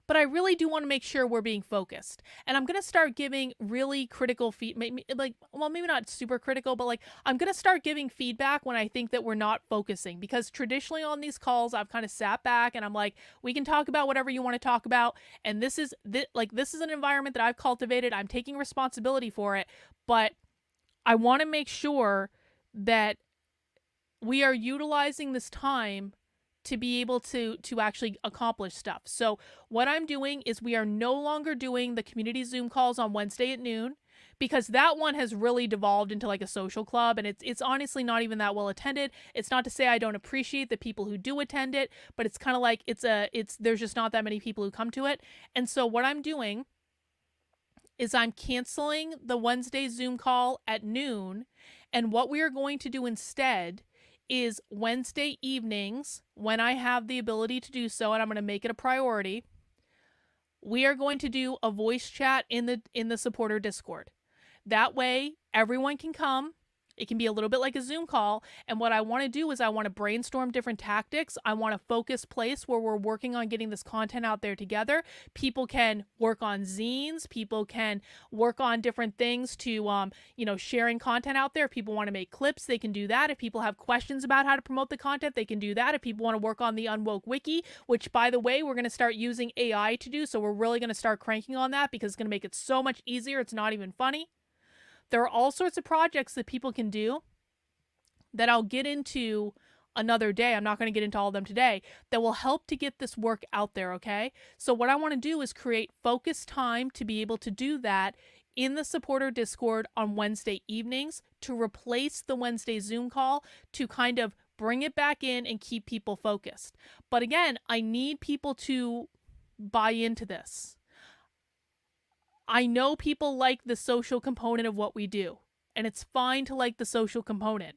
Speaker 2: But I really do want to make sure we're being focused. And I'm going to start giving really critical feedback, like, well, maybe not super critical, but like, I'm going to start giving feedback when I think that we're not focusing. Because traditionally on these calls, I've kind of sat back and I'm like, we can talk about whatever you want to talk about. And this is an environment that I've cultivated. I'm taking responsibility for it. But I want to make sure that we are utilizing this time to be able to actually accomplish stuff. So what I'm doing is we are no longer doing the community Zoom calls on Wednesday at noon, because that one has really devolved into like a social club, and it's honestly not even that well attended. It's not to say I don't appreciate the people who do attend it, but it's kind of like there's just not that many people who come to it. And so what I'm doing is I'm canceling the Wednesday Zoom call at noon, and what we are going to do instead is Wednesday evenings, when I have the ability to do so, and I'm going to make it a priority, we are going to do a voice chat in the supporter Discord. That way, everyone can come. It can be a little bit like a Zoom call. And what I want to do is I want to brainstorm different tactics. I want a focused place where we're working on getting this content out there together. People can work on zines. People can work on different things to, sharing content out there. If people want to make clips, they can do that. If people have questions about how to promote the content, they can do that. If people want to work on the Unwoke Wiki, which, by the way, we're going to start using AI to do. So we're really going to start cranking on that because it's going to make it so much easier. It's not even funny. There are all sorts of projects that people can do that I'll get into another day. I'm not going to get into all of them today, that will help to get this work out there, okay? So what I want to do is create focused time to be able to do that in the supporter Discord on Wednesday evenings to replace the Wednesday Zoom call, to kind of bring it back in and keep people focused. But again, I need people to buy into this. I know people like the social component of what we do, and it's fine to like the social component,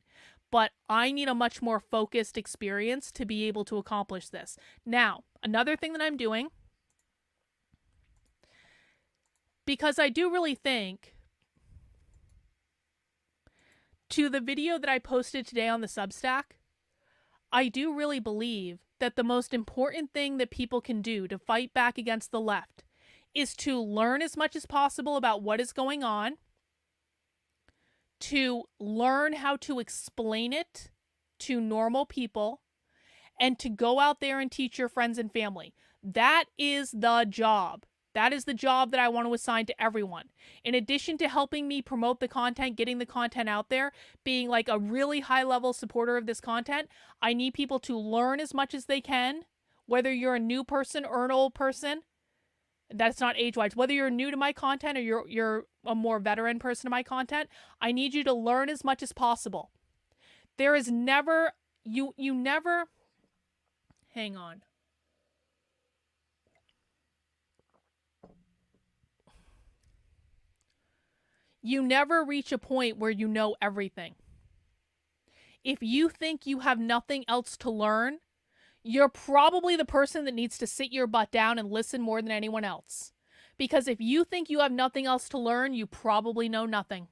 Speaker 2: but I need a much more focused experience to be able to accomplish this. Now, another thing that I'm doing, because I do really think, to the video that I posted today on the Substack, I do really believe that the most important thing that people can do to fight back against the left is to learn as much as possible about what is going on, to learn how to explain it to normal people, and to go out there and teach your friends and family. That is the job. That is the job that I want to assign to everyone. In addition to helping me promote the content, getting the content out there, being like a really high-level supporter of this content, I need people to learn as much as they can, whether you're a new person or an old person. That's not age-wise. Whether you're new to my content or you're a more veteran person to my content, I need you to learn as much as possible. There is never, you never, hang on. You never reach a point where you know everything. If you think you have nothing else to learn, you're probably the person that needs to sit your butt down and listen more than anyone else. Because if you think you have nothing else to learn, you probably know nothing.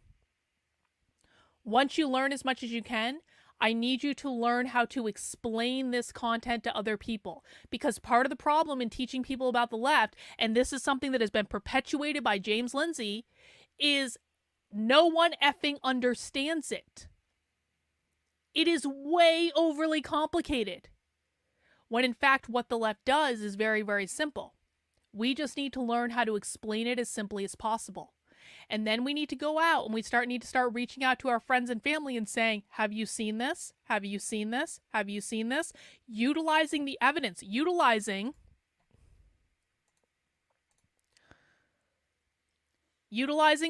Speaker 2: Once you learn as much as you can, I need you to learn how to explain this content to other people. Because part of the problem in teaching people about the left, and this is something that has been perpetuated by James Lindsay, is no one effing understands it. It is way overly complicated. When in fact, what the left does is very, very simple. We just need to learn how to explain it as simply as possible. And then we need to go out and we need to start reaching out to our friends and family and saying, have you seen this? Have you seen this? Have you seen this? Utilizing the evidence, utilizing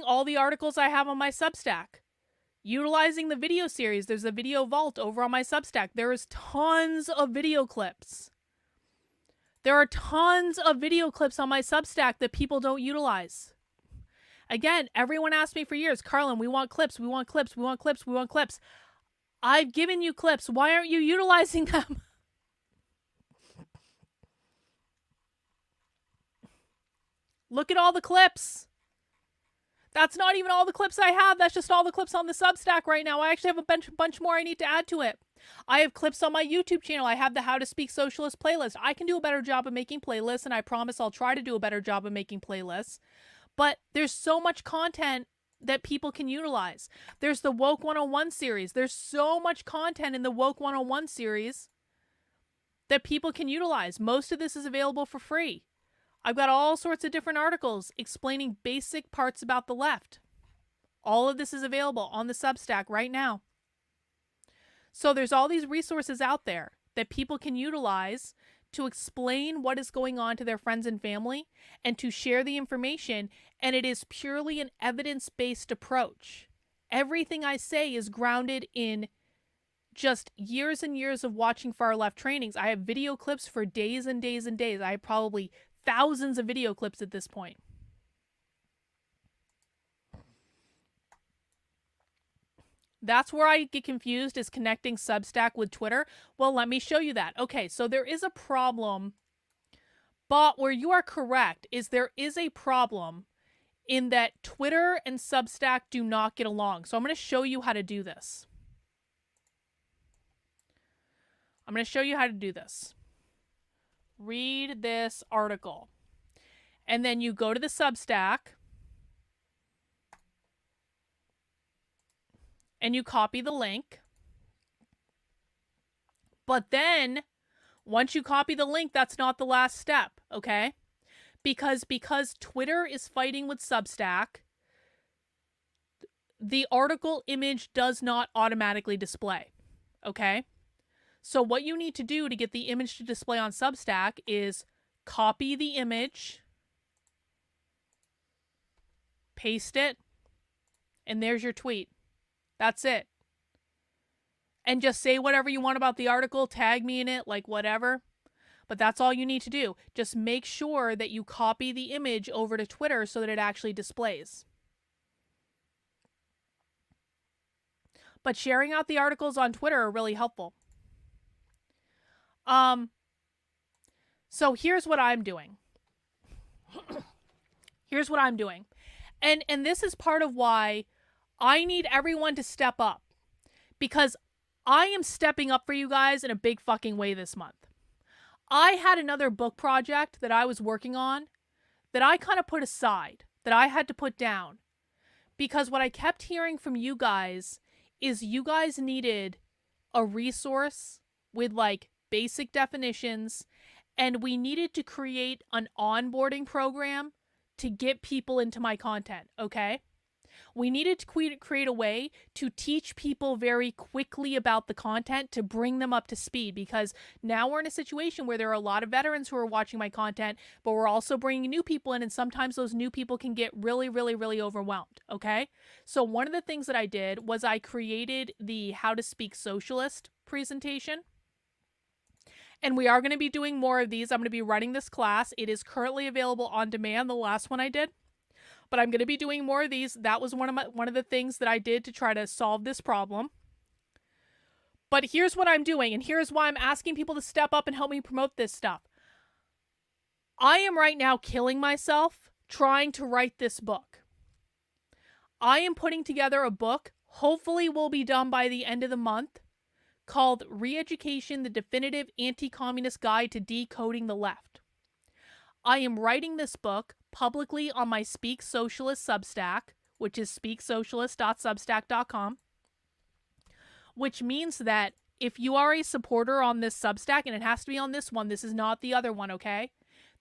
Speaker 2: all the articles I have on my Substack. Utilizing the video series. There's a video vault over on my Substack. There is tons of video clips. There are tons of video clips on my Substack that people don't utilize. Again, everyone asked me for years, Carlin, we want clips, we want clips, we want clips, we want clips. I've given you clips. Why aren't you utilizing them? Look at all the clips. That's not even all the clips I have. That's just all the clips on the Substack right now. I actually have a bunch more I need to add to it. I have clips on my YouTube channel. I have the How to Speak Socialist playlist. I can do a better job of making playlists, and I promise I'll try to do a better job of making playlists. But there's so much content that people can utilize. There's the Woke 101 series. There's so much content in the Woke 101 series that people can utilize. Most of this is available for free. I've got all sorts of different articles explaining basic parts about the left. All of this is available on the Substack right now. So there's all these resources out there that people can utilize to explain what is going on to their friends and family and to share the information. And it is purely an evidence-based approach. Everything I say is grounded in just years and years of watching far left trainings. I have video clips for days and days and days. I have probably thousands of video clips at this point. That's where I get confused, is connecting Substack with Twitter. Well, let me show you that. Okay, so there is a problem, but where you are correct is there is a problem in that Twitter and Substack do not get along. So I'm going to show you how to do this. Read this article. And then you go to the Substack and you copy the link. But then once you copy the link, that's not the last step, okay? Because Twitter is fighting with Substack, the article image does not automatically display, okay? So what you need to do to get the image to display on Substack is copy the image, paste it, and there's your tweet. That's it. And just say whatever you want about the article, tag me in it, like whatever. But that's all you need to do. Just make sure that you copy the image over to Twitter so that it actually displays. But sharing out the articles on Twitter are really helpful. So here's what I'm doing. And this is part of why I need everyone to step up. Because I am stepping up for you guys in a big fucking way this month. I had another book project that I was working on that I kind of put aside, that I had to put down. Because what I kept hearing from you guys is you guys needed a resource with like basic definitions, and we needed to create an onboarding program to get people into my content, okay? We needed to create a way to teach people very quickly about the content to bring them up to speed, because now we're in a situation where there are a lot of veterans who are watching my content, but we're also bringing new people in, and sometimes those new people can get really, really, really overwhelmed, okay? So one of the things that I did was I created the How to Speak Socialist presentation. And we are going to be doing more of these. I'm going to be running this class. It is currently available on demand, the last one I did. But I'm going to be doing more of these. That was one of the things that I did to try to solve this problem. But here's what I'm doing, and here's why I'm asking people to step up and help me promote this stuff. I am right now killing myself trying to write this book. I am putting together a book, hopefully will be done by the end of the month, called Re-Education, the Definitive Anti-Communist Guide to Decoding the Left. I am writing this book publicly on my Speak Socialist Substack, which is speaksocialist.substack.com, which means that if you are a supporter on this Substack, and it has to be on this one, this is not the other one, okay?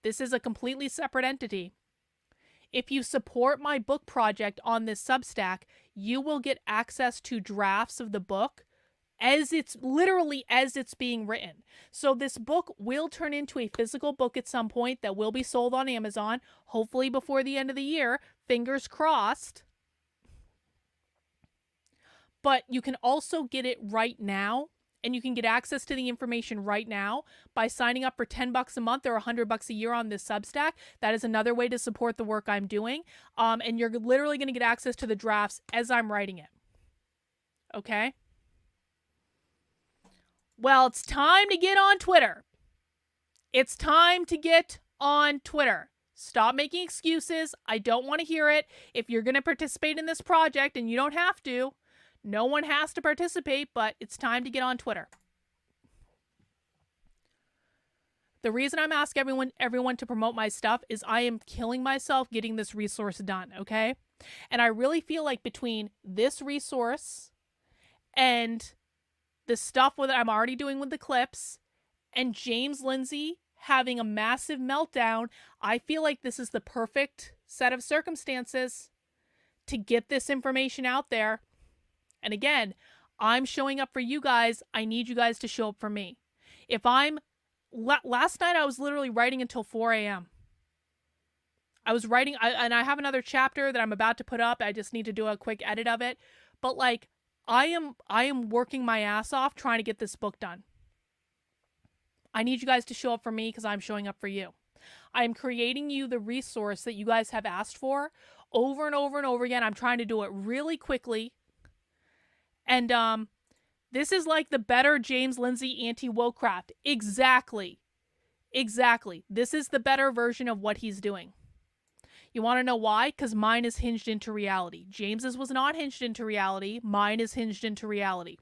Speaker 2: This is a completely separate entity. If you support my book project on this Substack, you will get access to drafts of the book as it's being written. So this book will turn into a physical book at some point that will be sold on Amazon, hopefully before the end of the year, fingers crossed. But you can also get it right now, and you can get access to the information right now by signing up for $10 a month or $100 a year on this Substack. That is another way to support the work I'm doing. And you're literally going to get access to the drafts as I'm writing it. Okay? Well, it's time to get on Twitter. It's time to get on Twitter. Stop making excuses. I don't want to hear it. If you're going to participate in this project, and you don't have to, no one has to participate, but it's time to get on Twitter. The reason I'm asking everyone to promote my stuff is I am killing myself getting this resource done, okay? And I really feel like between this resource and the stuff that I'm already doing with the clips, and James Lindsay having a massive meltdown, I feel like this is the perfect set of circumstances to get this information out there. And again, I'm showing up for you guys. I need you guys to show up for me. Last night I was literally writing until 4 a.m. I was writing, and I have another chapter that I'm about to put up. I just need to do a quick edit of it. But like, I am working my ass off trying to get this book done. I need you guys to show up for me because I'm showing up for you. I'm creating you the resource that you guys have asked for over and over and over again. I'm trying to do it really quickly. And this is like the better James Lindsay anti-wokecraft. Exactly. This is the better version of what he's doing. You want to know why? Because mine is hinged into reality. James's was not hinged into reality. Mine is hinged into reality.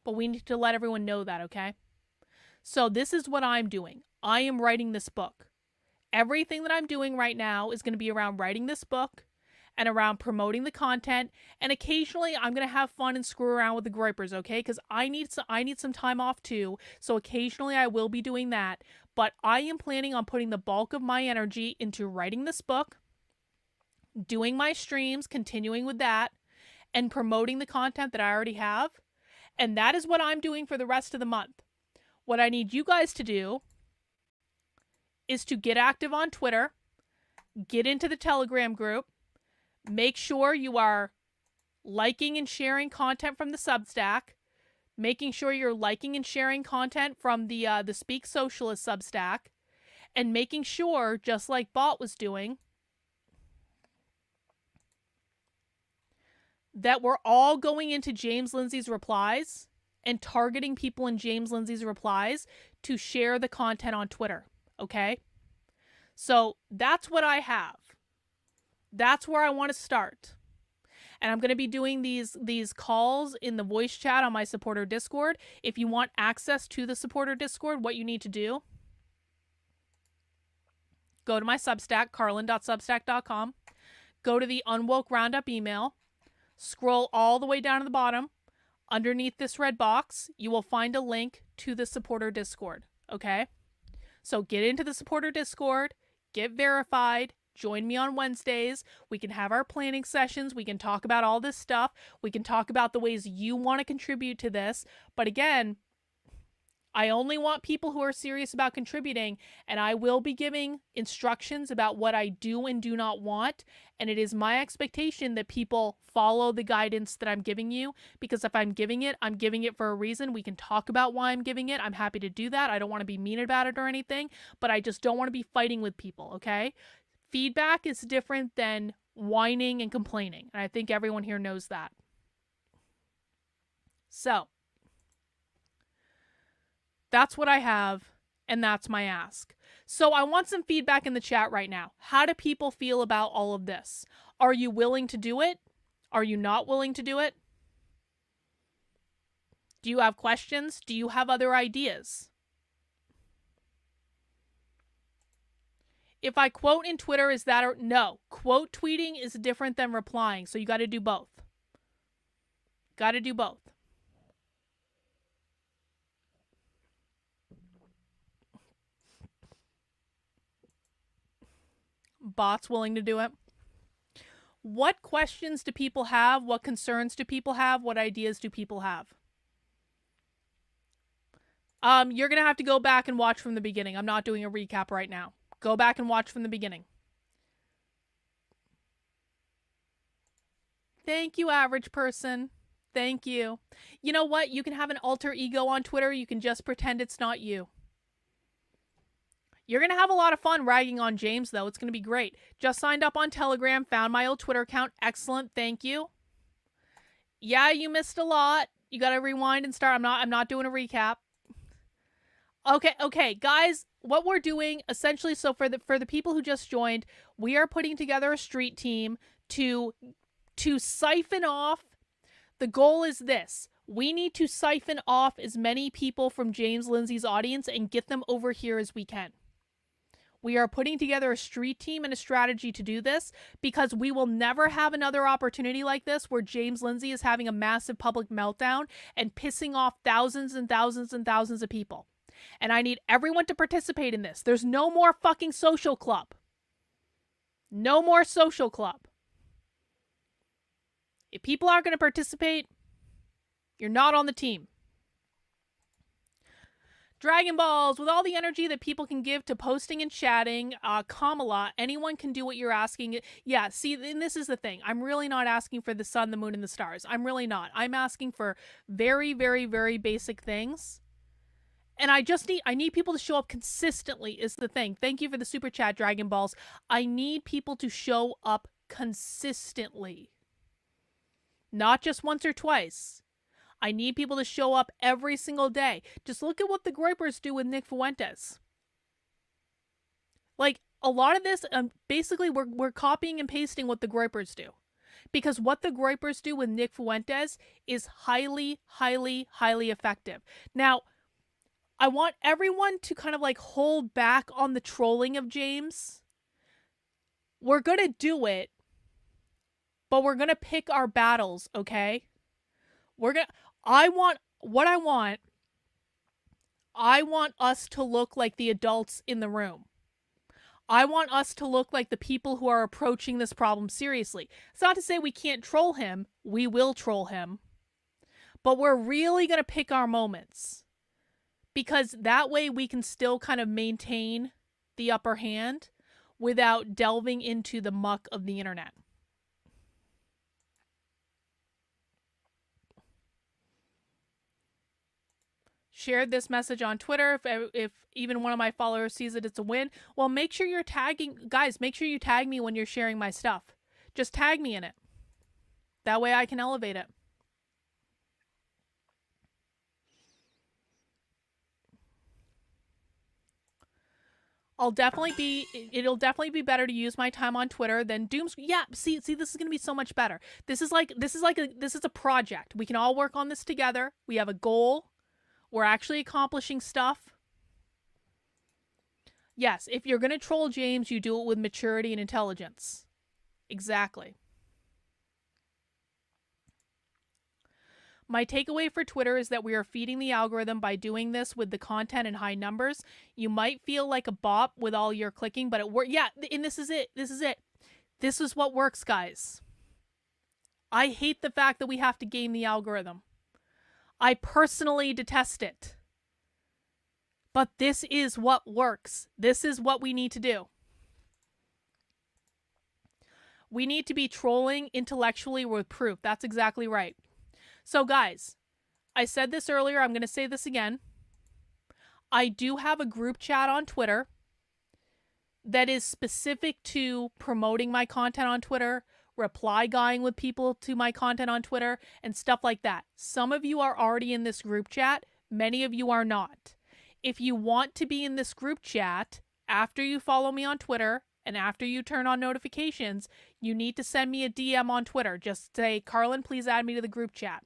Speaker 2: But we need to let everyone know that, okay? So this is what I'm doing. I am writing this book. Everything that I'm doing right now is going to be around writing this book and around promoting the content. And occasionally I'm going to have fun and screw around with the groypers, okay? Because I need some time off too. So occasionally I will be doing that. But I am planning on putting the bulk of my energy into writing this book, doing my streams, continuing with that, and promoting the content that I already have. And that is what I'm doing for the rest of the month. What I need you guys to do is to get active on Twitter, get into the Telegram group, make sure you are liking and sharing content from the Substack, making sure you're liking and sharing content from the Speak Socialist Substack, and making sure, just like Bot was doing, that we're all going into James Lindsay's replies and targeting people in James Lindsay's replies to share the content on Twitter, okay? So that's what I have. That's where I want to start. And I'm going to be doing these calls in the voice chat on my supporter Discord. If you want access to the supporter Discord, what you need to do, go to my Substack, carlin.substack.com, go to the Unwoke Roundup email, scroll all the way down to the bottom. Underneath this red box, you will find a link to the supporter Discord, okay? So get into the supporter Discord, get verified, join me on Wednesdays. We can have our planning sessions. We can talk about all this stuff. We can talk about the ways you want to contribute to this. But again, I only want people who are serious about contributing, and I will be giving instructions about what I do and do not want. And it is my expectation that people follow the guidance that I'm giving you, because if I'm giving it for a reason. We can talk about why I'm giving it. I'm happy to do that. I don't want to be mean about it or anything, but I just don't want to be fighting with people, okay? Feedback is different than whining and complaining, and I think everyone here knows that. So that's what I have, and that's my ask. So I want some feedback in the chat right now. How do people feel about all of this? Are you willing to do it? Are you not willing to do it? Do you have questions? Do you have other ideas? If I quote in Twitter, is that or no? Quote tweeting is different than replying, so you got to do both. Got to do both. Bot's willing to do it. What questions do people have? What concerns do people have? What ideas do people have? You're going to have to go back and watch from the beginning. I'm not doing a recap right now. Go back and watch from the beginning. Thank you, average person. Thank you. You know what? You can have an alter ego on Twitter. You can just pretend it's not you. You're going to have a lot of fun ragging on James, though. It's going to be great. Just signed up on Telegram. Found my old Twitter account. Excellent. Thank you. Yeah, you missed a lot. You got to rewind and start. I'm not doing a recap. Okay, guys, what we're doing essentially, so for the people who just joined, we are putting together a street team to siphon off. The goal is this. We need to siphon off as many people from James Lindsay's audience and get them over here as we can. We are putting together a street team and a strategy to do this because we will never have another opportunity like this where James Lindsay is having a massive public meltdown and pissing off thousands and thousands and thousands of people. And I need everyone to participate in this. There's no more fucking social club. No more social club. If people aren't going to participate, you're not on the team. Dragon Balls, with all the energy that people can give to posting and chatting, Kamala, anyone can do what you're asking. Yeah, see, and this is the thing. I'm really not asking for the sun, the moon, and the stars. I'm really not. I'm asking for very, very, very basic things. And I need people to show up consistently is the thing. Thank you for the super chat, Dragon Balls. I need people to show up consistently. Not just once or twice. I need people to show up every single day. Just look at what the Groypers do with Nick Fuentes. Like, a lot of this, basically, we're copying and pasting what the Groypers do. Because what the Groypers do with Nick Fuentes is highly, highly, highly effective. Now, I want everyone to kind of like hold back on the trolling of James. We're going to do it, but we're going to pick our battles, okay? I want us to look like the adults in the room. I want us to look like the people who are approaching this problem seriously. It's not to say we can't troll him. We will troll him. But we're really going to pick our moments. Because that way we can still kind of maintain the upper hand without delving into the muck of the internet. Shared this message on Twitter. If even one of my followers sees it, it's a win. Well, make sure you're tagging, guys, make sure you tag me when you're sharing my stuff. Just tag me in it. That way I can elevate it. It'll definitely be better to use my time on Twitter than Doom's. Yeah, see, this is going to be so much better. This is a project. We can all work on this together. We have a goal. We're actually accomplishing stuff. Yes, if you're going to troll James, you do it with maturity and intelligence. Exactly. My takeaway for Twitter is that we are feeding the algorithm by doing this with the content in high numbers. You might feel like a bot with all your clicking, but it works. Yeah, and this is it. This is what works, guys. I hate the fact that we have to game the algorithm. I personally detest it. But this is what works. This is what we need to do. We need to be trolling intellectually with proof. That's exactly right. So guys, I said this earlier. I'm going to say this again. I do have a group chat on Twitter that is specific to promoting my content on Twitter, reply guying with people to my content on Twitter, and stuff like that. Some of you are already in this group chat. Many of you are not. If you want to be in this group chat, after you follow me on Twitter and after you turn on notifications, you need to send me a DM on Twitter. Just say, Carlin, please add me to the group chat.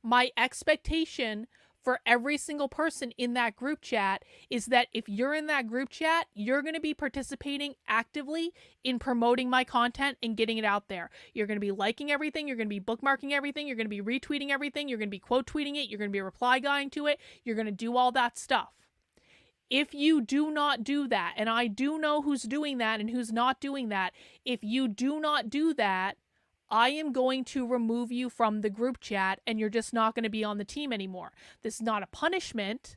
Speaker 2: My expectation for every single person in that group chat is that if you're in that group chat, you're going to be participating actively in promoting my content and getting it out there. You're going to be liking everything. You're going to be bookmarking everything. You're going to be retweeting everything. You're going to be quote tweeting it. You're going to be reply guying to it. You're going to do all that stuff. If you do not do that, and I do know who's doing that and who's not doing that, if you do not do that, I am going to remove you from the group chat and you're just not going to be on the team anymore. This is not a punishment,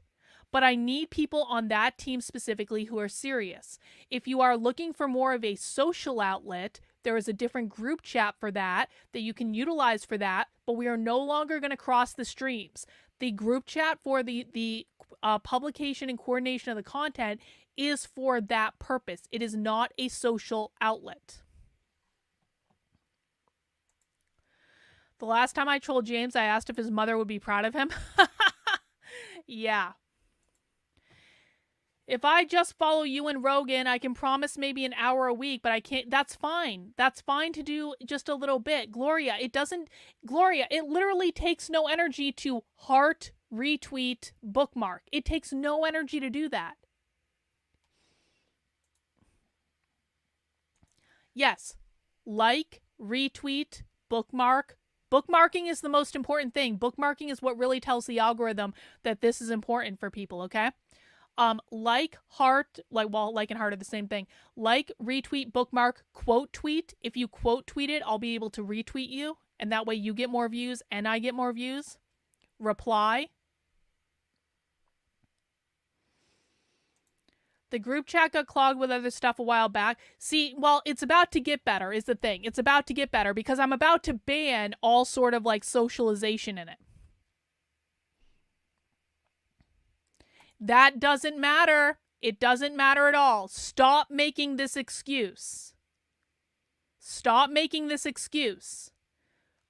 Speaker 2: but I need people on that team specifically who are serious. If you are looking for more of a social outlet, there is a different group chat for that you can utilize for that, but we are no longer going to cross the streams. The group chat for the publication and coordination of the content is for that purpose. It is not a social outlet. The last time I trolled James, I asked if his mother would be proud of him. Yeah. If I just follow you and Rogan, I can promise maybe an hour a week, but I can't. That's fine. That's fine to do just a little bit. Gloria, it literally takes no energy to heart, retweet, bookmark. It takes no energy to do that. Yes. Like, retweet, bookmark. Bookmarking is the most important thing. Bookmarking is what really tells the algorithm that this is important for people, okay? Like, heart, like and heart are the same thing. Like, retweet, bookmark, quote tweet. If you quote tweet it, I'll be able to retweet you, and that way you get more views and I get more views. Reply. The group chat got clogged with other stuff a while back. See, well, it's about to get better is the thing. It's about to get better because I'm about to ban all sort of like socialization in it. That doesn't matter. It doesn't matter at all. Stop making this excuse. Stop making this excuse.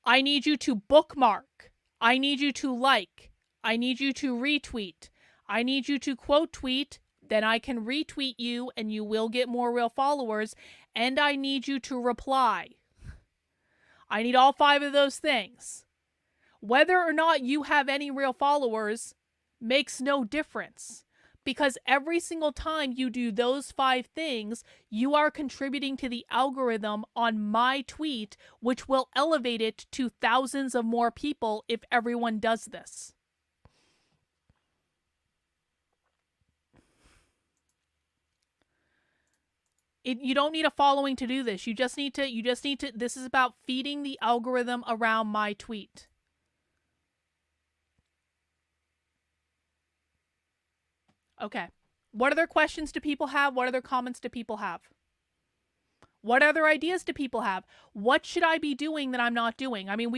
Speaker 2: I need you to bookmark. I need you to like. I need you to retweet. I need you to quote tweet, then I can retweet you and you will get more real followers. And I need you to reply. I need all 5 of those things. Whether or not you have any real followers makes no difference. Because every single time you do those 5 things, you are contributing to the algorithm on my tweet, which will elevate it to thousands of more people if everyone does this. You don't need a following to do this. You just need to, this is about feeding the algorithm around my tweet. Okay. What other questions do people have? What other comments do people have? What other ideas do people have? What should I be doing that I'm not doing? I mean,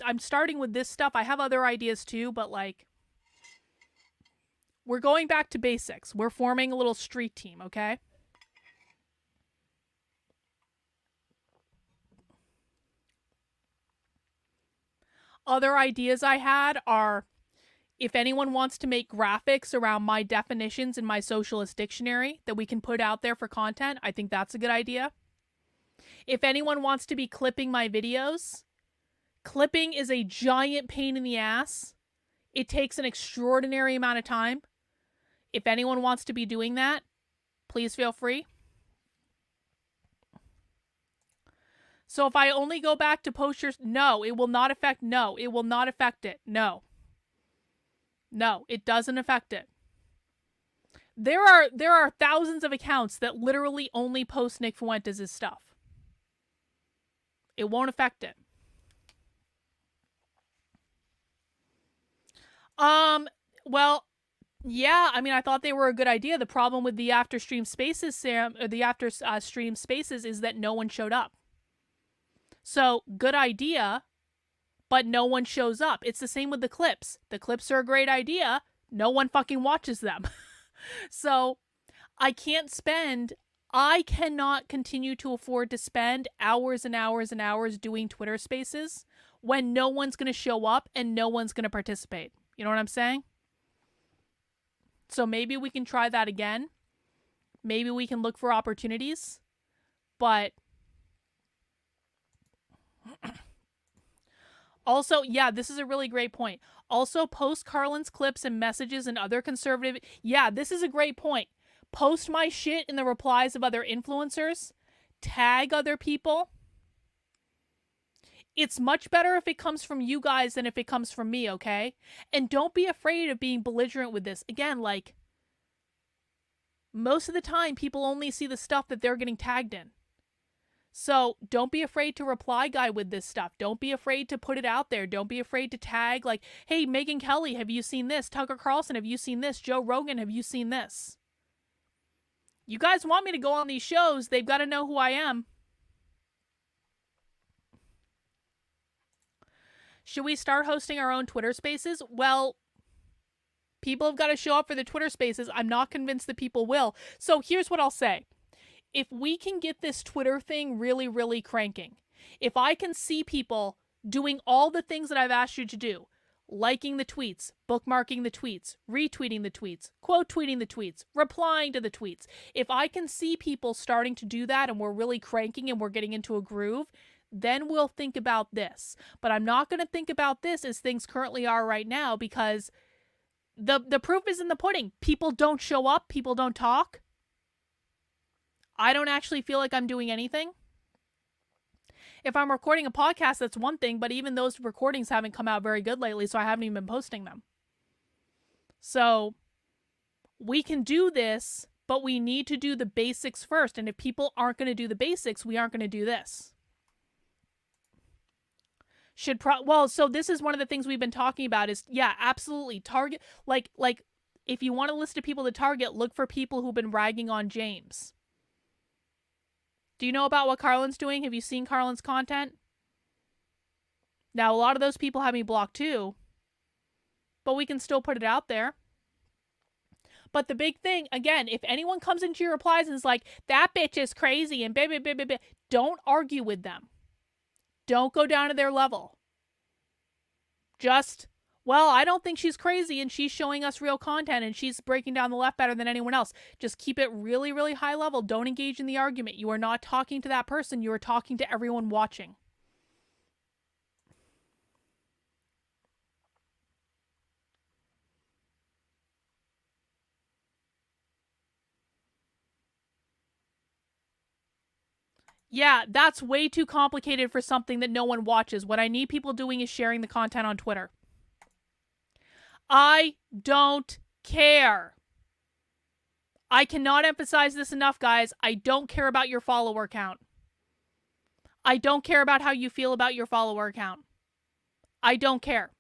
Speaker 2: I'm starting with this stuff. I have other ideas too, but like, we're going back to basics. We're forming a little street team, okay? Other ideas I had are, if anyone wants to make graphics around my definitions in my socialist dictionary that we can put out there for content, I think that's a good idea. If anyone wants to be clipping my videos, clipping is a giant pain in the ass. It takes an extraordinary amount of time. If anyone wants to be doing that, please feel free. So if I only go back to posters, no, it will not affect, no, it will not affect it, no. No, it doesn't affect it. There are thousands of accounts that literally only post Nick Fuentes' stuff. It won't affect it. Well, yeah, I mean, I thought they were a good idea. The problem with the after stream spaces, Sam, or the after stream spaces, is that no one showed up. So, good idea, but no one shows up. It's the same with the clips. The clips are a great idea. No one fucking watches them. So I cannot continue to afford to spend hours and hours and hours doing Twitter spaces when no one's going to show up and no one's going to participate. You know what I'm saying? So maybe we can try that again. Maybe we can look for opportunities. But also, yeah, this is a really great point. Also, post Carlin's clips and messages and other conservative... Yeah, this is a great point. Post my shit in the replies of other influencers. Tag other people. It's much better if it comes from you guys than if it comes from me, okay? And don't be afraid of being belligerent with this. Again, like, most of the time, people only see the stuff that they're getting tagged in. So don't be afraid to reply guy with this stuff. Don't be afraid to put it out there. Don't be afraid to tag like, hey, Megyn Kelly, have you seen this? Tucker Carlson, have you seen this? Joe Rogan, have you seen this? You guys want me to go on these shows, they've got to know who I am. Should we start hosting our own Twitter spaces? Well, people have got to show up for the Twitter spaces. I'm not convinced that people will. So here's what I'll say. If we can get this Twitter thing really, really cranking, if I can see people doing all the things that I've asked you to do, liking the tweets, bookmarking the tweets, retweeting the tweets, quote tweeting the tweets, replying to the tweets, if I can see people starting to do that and we're really cranking and we're getting into a groove, then we'll think about this. But I'm not going to think about this as things currently are right now because the proof is in the pudding. People don't show up. People don't talk. I don't actually feel like I'm doing anything. If I'm recording a podcast, that's one thing, but even those recordings haven't come out very good lately, so I haven't even been posting them. So we can do this, but we need to do the basics first. And if people aren't going to do the basics, we aren't going to do this. So this is one of the things we've been talking about is, yeah, absolutely. Target, like if you want a list of people to target, look for people who've been ragging on James. Do you know about what Carlin's doing? Have you seen Carlin's content? Now, a lot of those people have me blocked too, but we can still put it out there. But the big thing, again, if anyone comes into your replies and is like, that bitch is crazy and blah, don't argue with them. Don't go down to their level. Just Well, I don't think she's crazy, and she's showing us real content, and she's breaking down the left better than anyone else. Just keep it really, really high level. Don't engage in the argument. You are not talking to that person. You are talking to everyone watching. Yeah, that's way too complicated for something that no one watches. What I need people doing is sharing the content on Twitter. I don't care. I cannot emphasize this enough, guys. I don't care about your follower count. I don't care about how you feel about your follower count. I don't care.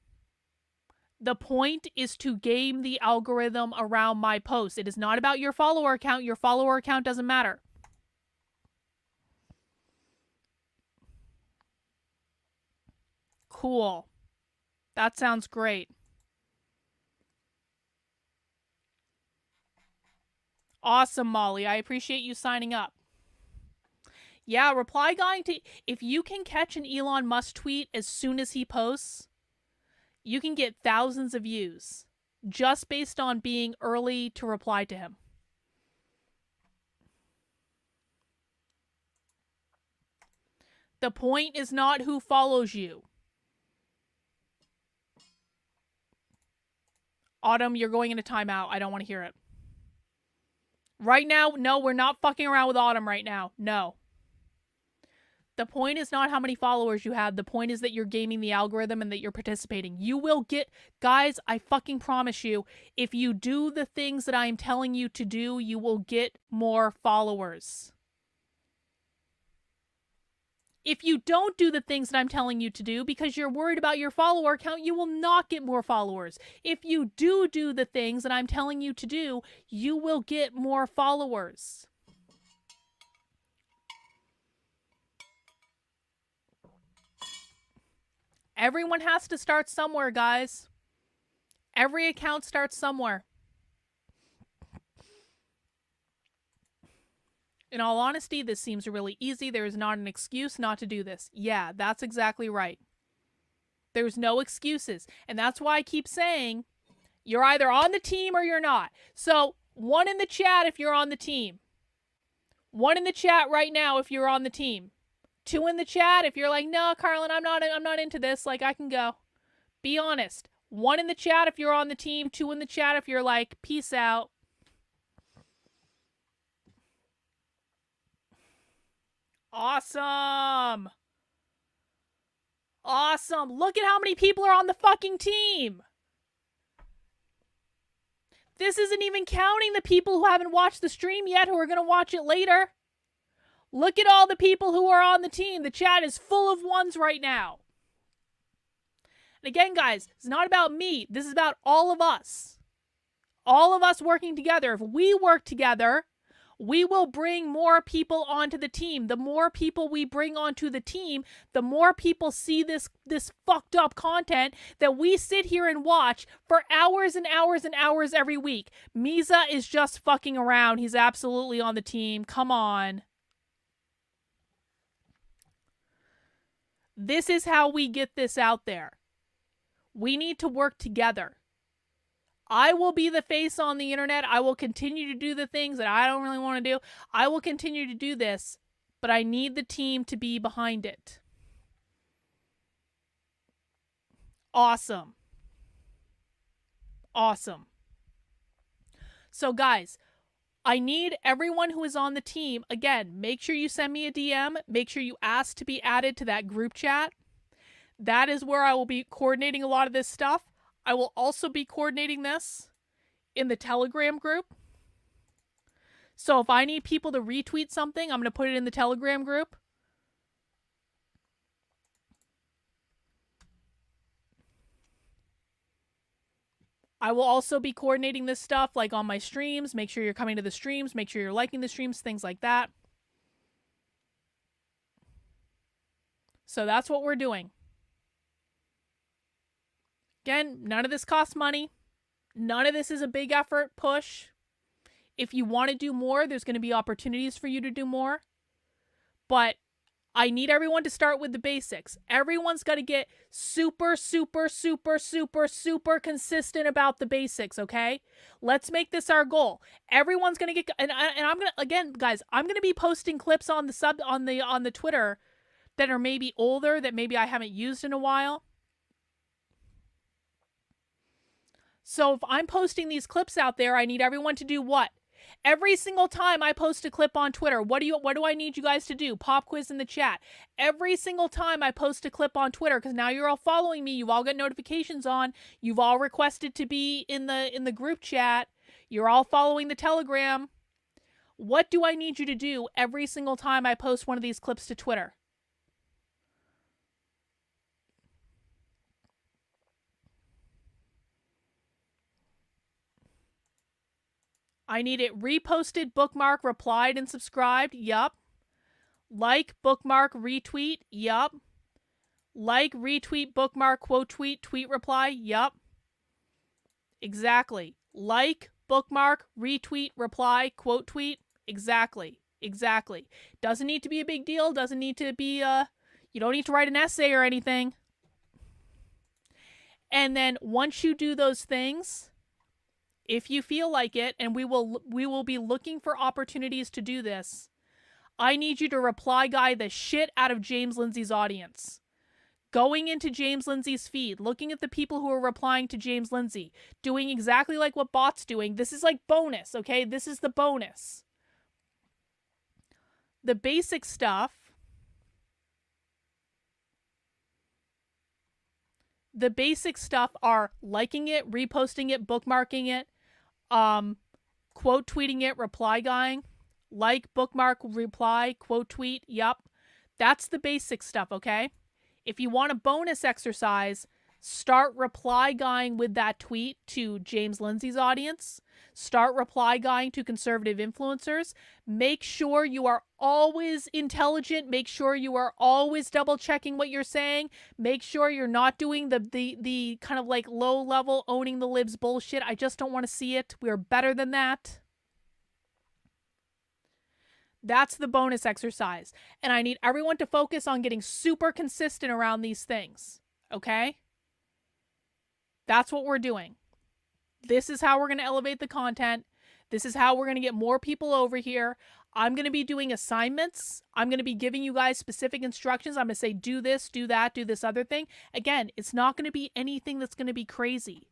Speaker 2: The point is to game the algorithm around my post. It is not about your follower count. Your follower count doesn't matter. Cool. That sounds great. Awesome, Molly. I appreciate you signing up. Yeah, reply going to... If you can catch an Elon Musk tweet as soon as he posts, you can get thousands of views just based on being early to reply to him. The point is not who follows you. Autumn, you're going into timeout. I don't want to hear it. Right now, no, we're not fucking around with Autumn right now. No. The point is not how many followers you have. The point is that you're gaming the algorithm and that you're participating. You will get... Guys, I fucking promise you, if you do the things that I'm telling you to do, you will get more followers. If you don't do the things that I'm telling you to do because you're worried about your follower count, you will not get more followers. If you do the things that I'm telling you to do, you will get more followers. Everyone has to start somewhere, guys. Every account starts somewhere. In all honesty, this seems really easy. There is not an excuse not to do this. Yeah, that's exactly right. There's no excuses. And that's why I keep saying you're either on the team or you're not. So 1 in the chat if you're on the team. 1 in the chat right now if you're on the team. 2 in the chat if you're like, no, Carlin, I'm not into this. Like, I can go. Be honest. 1 in the chat if you're on the team. 2 in the chat if you're like, peace out. Awesome. Awesome. Look at how many people are on the fucking team. This isn't even counting the people who haven't watched the stream yet, who are going to watch it later. Look at all the people who are on the team. The chat is full of ones right now. And again, guys, it's not about me. This is about all of us. All of us working together. If we work together, we will bring more people onto the team. The more people we bring onto the team, the more people see this fucked up content that we sit here and watch for hours and hours and hours every week. Misa is just fucking around. He's absolutely on the team. Come on. This is how we get this out there. We need to work together. I will be the face on the internet. I will continue to do the things that I don't really want to do. I will continue to do this, but I need the team to be behind it. Awesome. Awesome. So guys, I need everyone who is on the team, again, make sure you send me a DM. Make sure you ask to be added to that group chat. That is where I will be coordinating a lot of this stuff. I will also be coordinating this in the Telegram group. So if I need people to retweet something, I'm going to put it in the Telegram group. I will also be coordinating this stuff like on my streams. Make sure you're coming to the streams. Make sure you're liking the streams, things like that. So that's what we're doing. Again, none of this costs money. None of this is a big effort push. If you want to do more, there's going to be opportunities for you to do more. But I need everyone to start with the basics. Everyone's got to get super, super, super, super, super consistent about the basics, okay? Let's make this our goal. Everyone's going to get, and I'm going to, again, guys, I'm going to be posting clips on the Twitter that are maybe older, that maybe I haven't used in a while. So if I'm posting these clips out there, I need everyone to do what? Every single time I post a clip on Twitter, what do I need you guys to do? Pop quiz in the chat. Every single time I post a clip on Twitter, because now you're all following me, you've all got notifications on, you've all requested to be in the group chat, you're all following the Telegram. What do I need you to do every single time I post one of these clips to Twitter? I need it reposted, bookmark, replied, and subscribed. Yup. Like, bookmark, retweet. Yup. Like, retweet, bookmark, quote tweet, tweet reply. Yup. Exactly. Like, bookmark, retweet, reply, quote tweet. Exactly. Exactly. Doesn't need to be a big deal. Doesn't need to be, you don't need to write an essay or anything. And then once you do those things, if you feel like it, and we will be looking for opportunities to do this, I need you to reply guy the shit out of James Lindsay's audience. Going into James Lindsay's feed, looking at the people who are replying to James Lindsay, doing exactly like what Bot's doing. This is like bonus, okay? This is the bonus. The basic stuff. The basic stuff are liking it, reposting it, bookmarking it, quote tweeting it, reply guying, like, bookmark, reply, quote tweet. Yup. That's the basic stuff, okay? If you want a bonus exercise, start reply guying with that tweet to James Lindsay's audience. Start reply guying to conservative influencers. Make sure you are always intelligent. Make sure you are always double checking what you're saying. Make sure you're not doing the kind of like low level owning the libs bullshit. I just don't want to see it. We're better than that. That's the bonus exercise. And I need everyone to focus on getting super consistent around these things. Okay? That's what we're doing. This is how we're going to elevate the content. This is how we're going to get more people over here. I'm going to be doing assignments. I'm going to be giving you guys specific instructions. I'm going to say, do this, do that, do this other thing. Again, it's not going to be anything that's going to be crazy.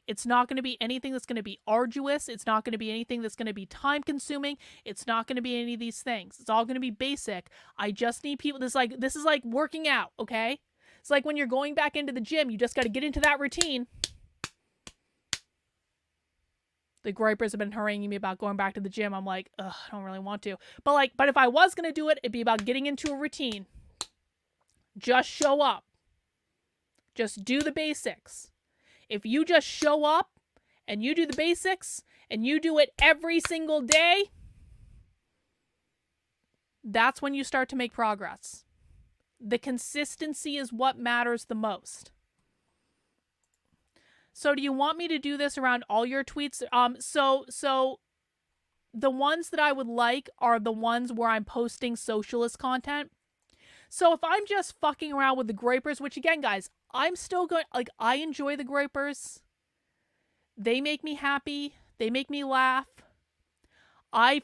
Speaker 2: It's not going to be anything that's going to be arduous. It's not going to be anything that's going to be time consuming. It's not going to be any of these things. It's all going to be basic. I just need people. This is like working out, okay? It's like when you're going back into the gym, you just got to get into that routine. The gripers have been haranguing me about going back to the gym. I'm like, ugh, I don't really want to. But if I was going to do it, it'd be about getting into a routine. Just show up. Just do the basics. If you just show up and you do the basics and you do it every single day, that's when you start to make progress. The consistency is what matters the most. So do you want me to do this around all your tweets? So the ones that I would like are the ones where I'm posting socialist content. So if I'm just fucking around with the gripers, which again, guys, I'm still going, like, I enjoy the gripers. They make me happy. They make me laugh.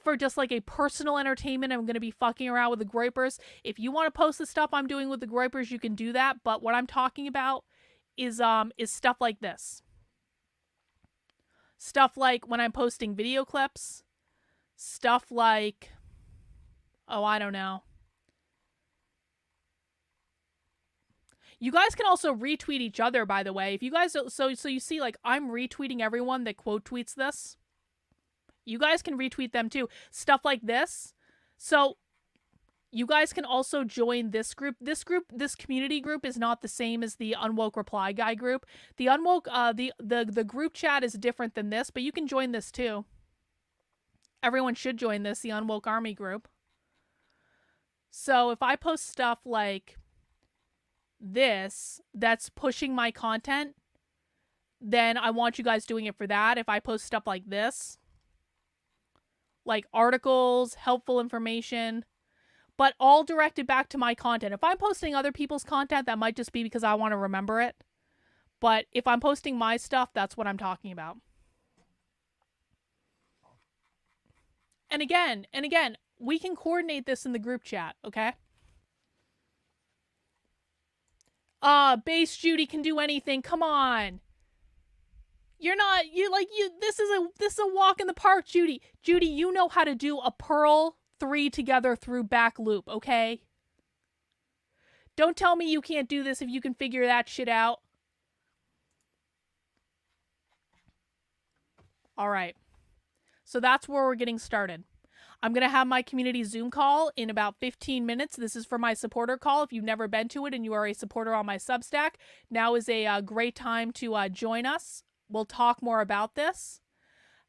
Speaker 2: For just like a personal entertainment, I'm going to be fucking around with the gripers. If you want to post the stuff I'm doing with the gripers, you can do that. But what I'm talking about is stuff like this. Stuff like when I'm posting video clips. Stuff like, oh, I don't know. You guys can also retweet each other, by the way. If you guys, so you see, like, I'm retweeting everyone that quote tweets this. You guys can retweet them too. Stuff like this. So you guys can also join this group. This community group is not the same as the Unwoke Reply Guy group. The Unwoke, the group chat is different than this, but you can join this too. Everyone should join this, the Unwoke Army group. So if I post stuff like this that's pushing my content, then I want you guys doing it for that. If I post stuff like this, like articles, helpful information, but all directed back to my content. If I'm posting other people's content, that might just be because I want to remember it. But if I'm posting my stuff, that's what I'm talking about. And again, we can coordinate this in the group chat, okay? Base Judy can do anything. Come on. This is a walk in the park, Judy. Judy, you know how to do a purl 3 together through back loop, okay? Don't tell me you can't do this if you can figure that shit out. All right. So that's where we're getting started. I'm going to have my community Zoom call in about 15 minutes. This is for my supporter call. If you've never been to it and you are a supporter on my Substack, now is a great time to join us. We'll talk more about this.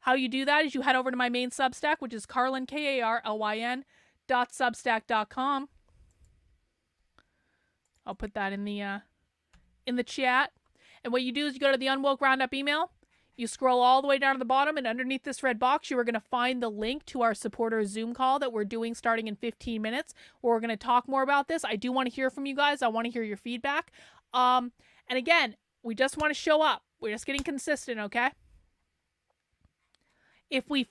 Speaker 2: How you do that is you head over to my main Substack, which is Karlyn, KARLYN.substack.com. I'll put that in the chat. And what you do is you go to the Unwoke Roundup email. You scroll all the way down to the bottom, and underneath this red box, you are going to find the link to our supporter Zoom call that we're doing starting in 15 minutes, where we're going to talk more about this. I do want to hear from you guys. I want to hear your feedback. And again, we just want to show up. We're just getting consistent, okay? If we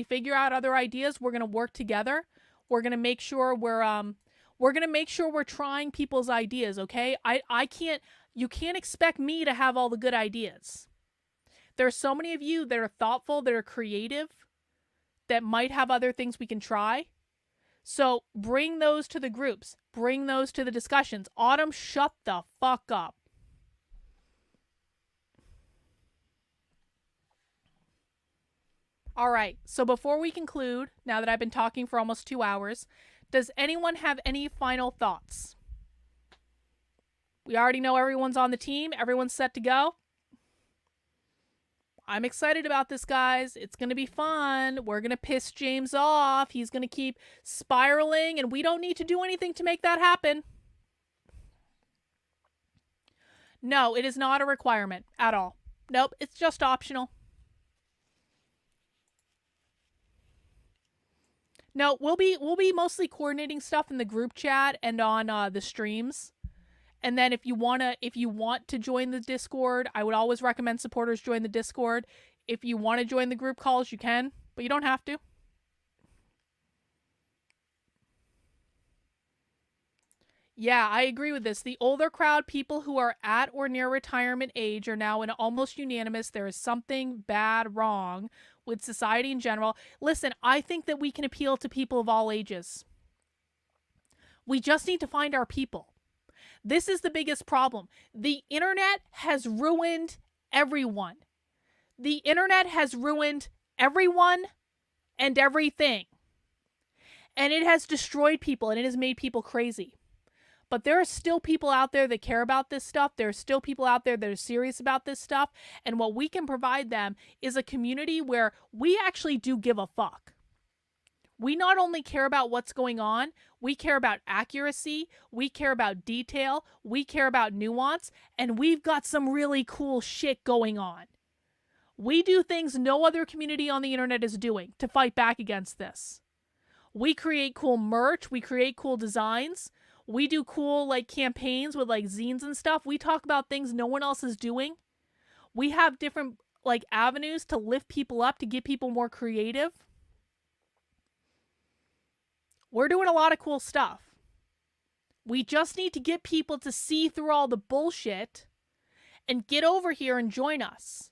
Speaker 2: figure out other ideas, we're going to work together. We're going to make sure we're trying people's ideas, okay? You can't expect me to have all the good ideas. There are so many of you that are thoughtful, that are creative, that might have other things we can try. So bring those to the groups. Bring those to the discussions. Autumn, shut the fuck up. All right, so before we conclude, now that I've been talking for almost 2 hours, does anyone have any final thoughts? We already know everyone's on the team. Everyone's set to go. I'm excited about this, guys. It's going to be fun. We're going to piss James off. He's going to keep spiraling, and we don't need to do anything to make that happen. No, it is not a requirement at all. Nope, it's just optional. No, we'll be mostly coordinating stuff in the group chat and on the streams. And then if you want to join the Discord, I would always recommend supporters join the Discord. If you want to join the group calls, you can, but you don't have to. Yeah, I agree with this. The older crowd, people who are at or near retirement age, are now in almost unanimous. There is something bad wrong with society in general. Listen, I think that we can appeal to people of all ages. We just need to find our people. This is the biggest problem. The internet has ruined everyone. The internet has ruined everyone and everything. And it has destroyed people, and it has made people crazy. But there are still people out there that care about this stuff. There are still people out there that are serious about this stuff. And what we can provide them is a community where we actually do give a fuck. We not only care about what's going on, we care about accuracy, we care about detail, we care about nuance, and we've got some really cool shit going on. We do things no other community on the internet is doing to fight back against this. We create cool merch, we create cool designs, we do cool campaigns with zines and stuff. We talk about things no one else is doing. We have different avenues to lift people up, to get people more creative. We're doing a lot of cool stuff. We just need to get people to see through all the bullshit and get over here and join us.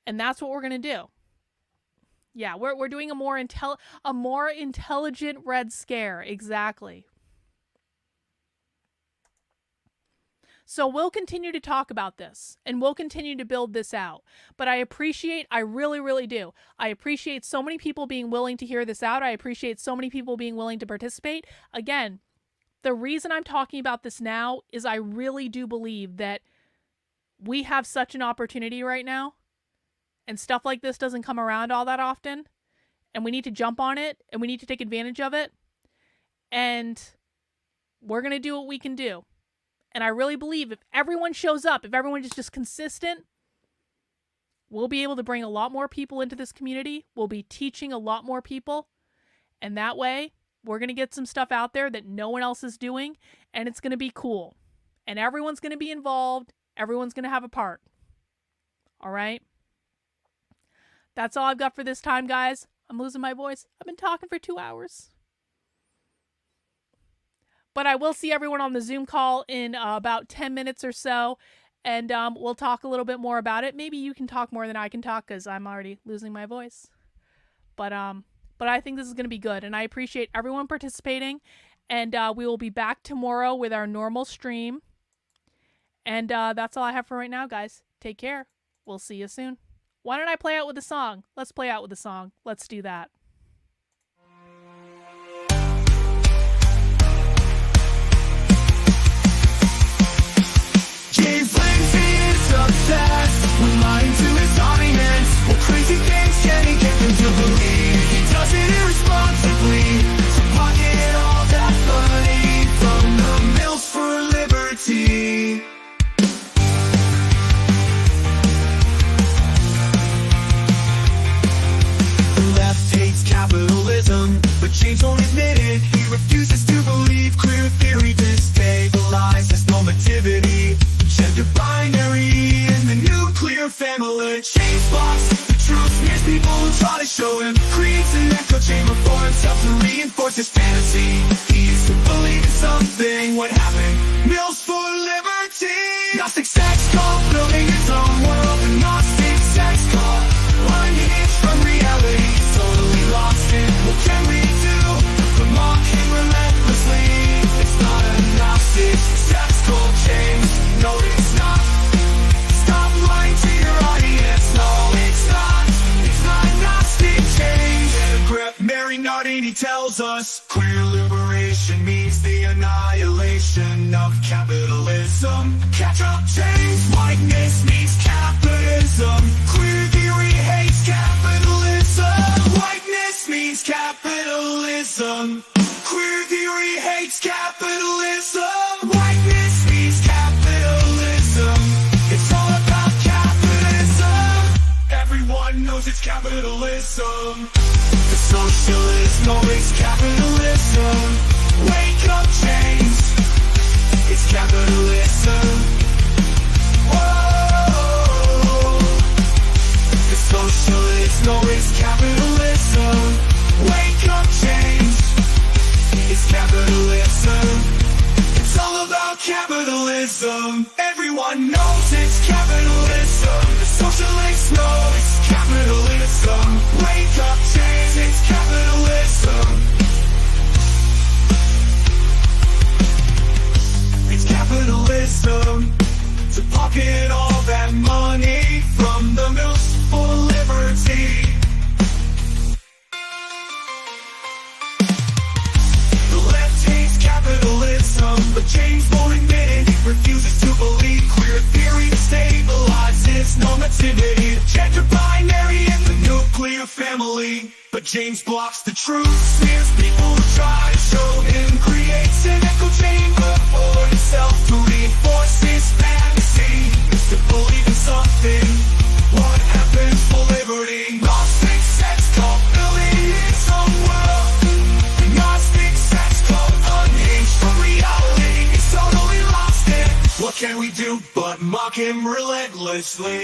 Speaker 2: And that's what we're going to do. Yeah, we're doing a more intelligent Red Scare. Exactly. So we'll continue to talk about this, and we'll continue to build this out. But I really, really do. I appreciate so many people being willing to hear this out. I appreciate so many people being willing to participate. Again, the reason I'm talking about this now is I really do believe that we have such an opportunity right now, and stuff like this doesn't come around all that often, and we need to jump on it, and we need to take advantage of it, and we're going to do what we can do. And I really believe if everyone shows up, if everyone is just consistent, we'll be able to bring a lot more people into this community. We'll be teaching a lot more people. And that way, We're going to get some stuff out there that no one else is doing, and it's going to be cool. And everyone's going to be involved. Everyone's going to have a part. All right? That's all I've got for this time, guys. I'm losing my voice. I've been talking for 2 hours. But I will see everyone on the Zoom call in about 10 minutes or so, and we'll talk a little bit more about it. Maybe you can talk more than I can talk because I'm already losing my voice. But I think this is going to be good, and I appreciate everyone participating. And we will be back tomorrow with our normal stream. And that's all I have for right now, guys. Take care. We'll see you soon. Why don't I play out with a song? Let's play out with a song. Let's do that.
Speaker 1: James Lindsay is obsessed with lying to his audience. What crazy things can he get them to believe? He does it irresponsibly to pocket all that money from the mills for liberty. The left hates capitalism, but James won't admit it. He refuses to believe queer theory destabilizes normativity. Gender binary and the nuclear family. James blocks the truth, smears people who try to show him. Creates an echo chamber for himself to reinforce his fantasy. He used to believe in something. What happened? Mills for liberty. Gnostic sex cult, building his own world. A Gnostic sex cult, unhinged from reality. Totally lost it. What can we do but mock him relentlessly? It's not a Gnostic sex cult, James. No, it's not. Stop lying to your audience. No, it's not. It's not Gnostic change. Paragraph Mary Nardini tells us queer liberation means the annihilation of capitalism. Catch up, James. Whiteness means capitalism. Queer theory hates capitalism. Whiteness means capitalism. Queer theory hates capitalism. Whiteness means capitalism. It's all about capitalism. Everyone knows it's capitalism. The socialist knows capitalism. Wake up, James. It's capitalism. Whoa. The socialist knows capitalism. Wake up, James. It's capitalism. It's all about capitalism. Everyone knows it's capitalism. The socialists know it's capitalism. Wake up, James, it's capitalism. It's capitalism. To pocket all that money from the mills for liberty. Capitalism, but James won't admit it. He refuses to believe queer theory stabilizes normativity. Gender binary and the nuclear family. But James blocks the truth, smears people who try to show him. Creates an echo chamber for himself to reinforce his fantasy. Is to believe in something. What happens for liberty? Gnostic sex cult, building its own world. Gnostic sex cult, unhinged from reality. He's totally lost it. What can we do but mock him relentlessly?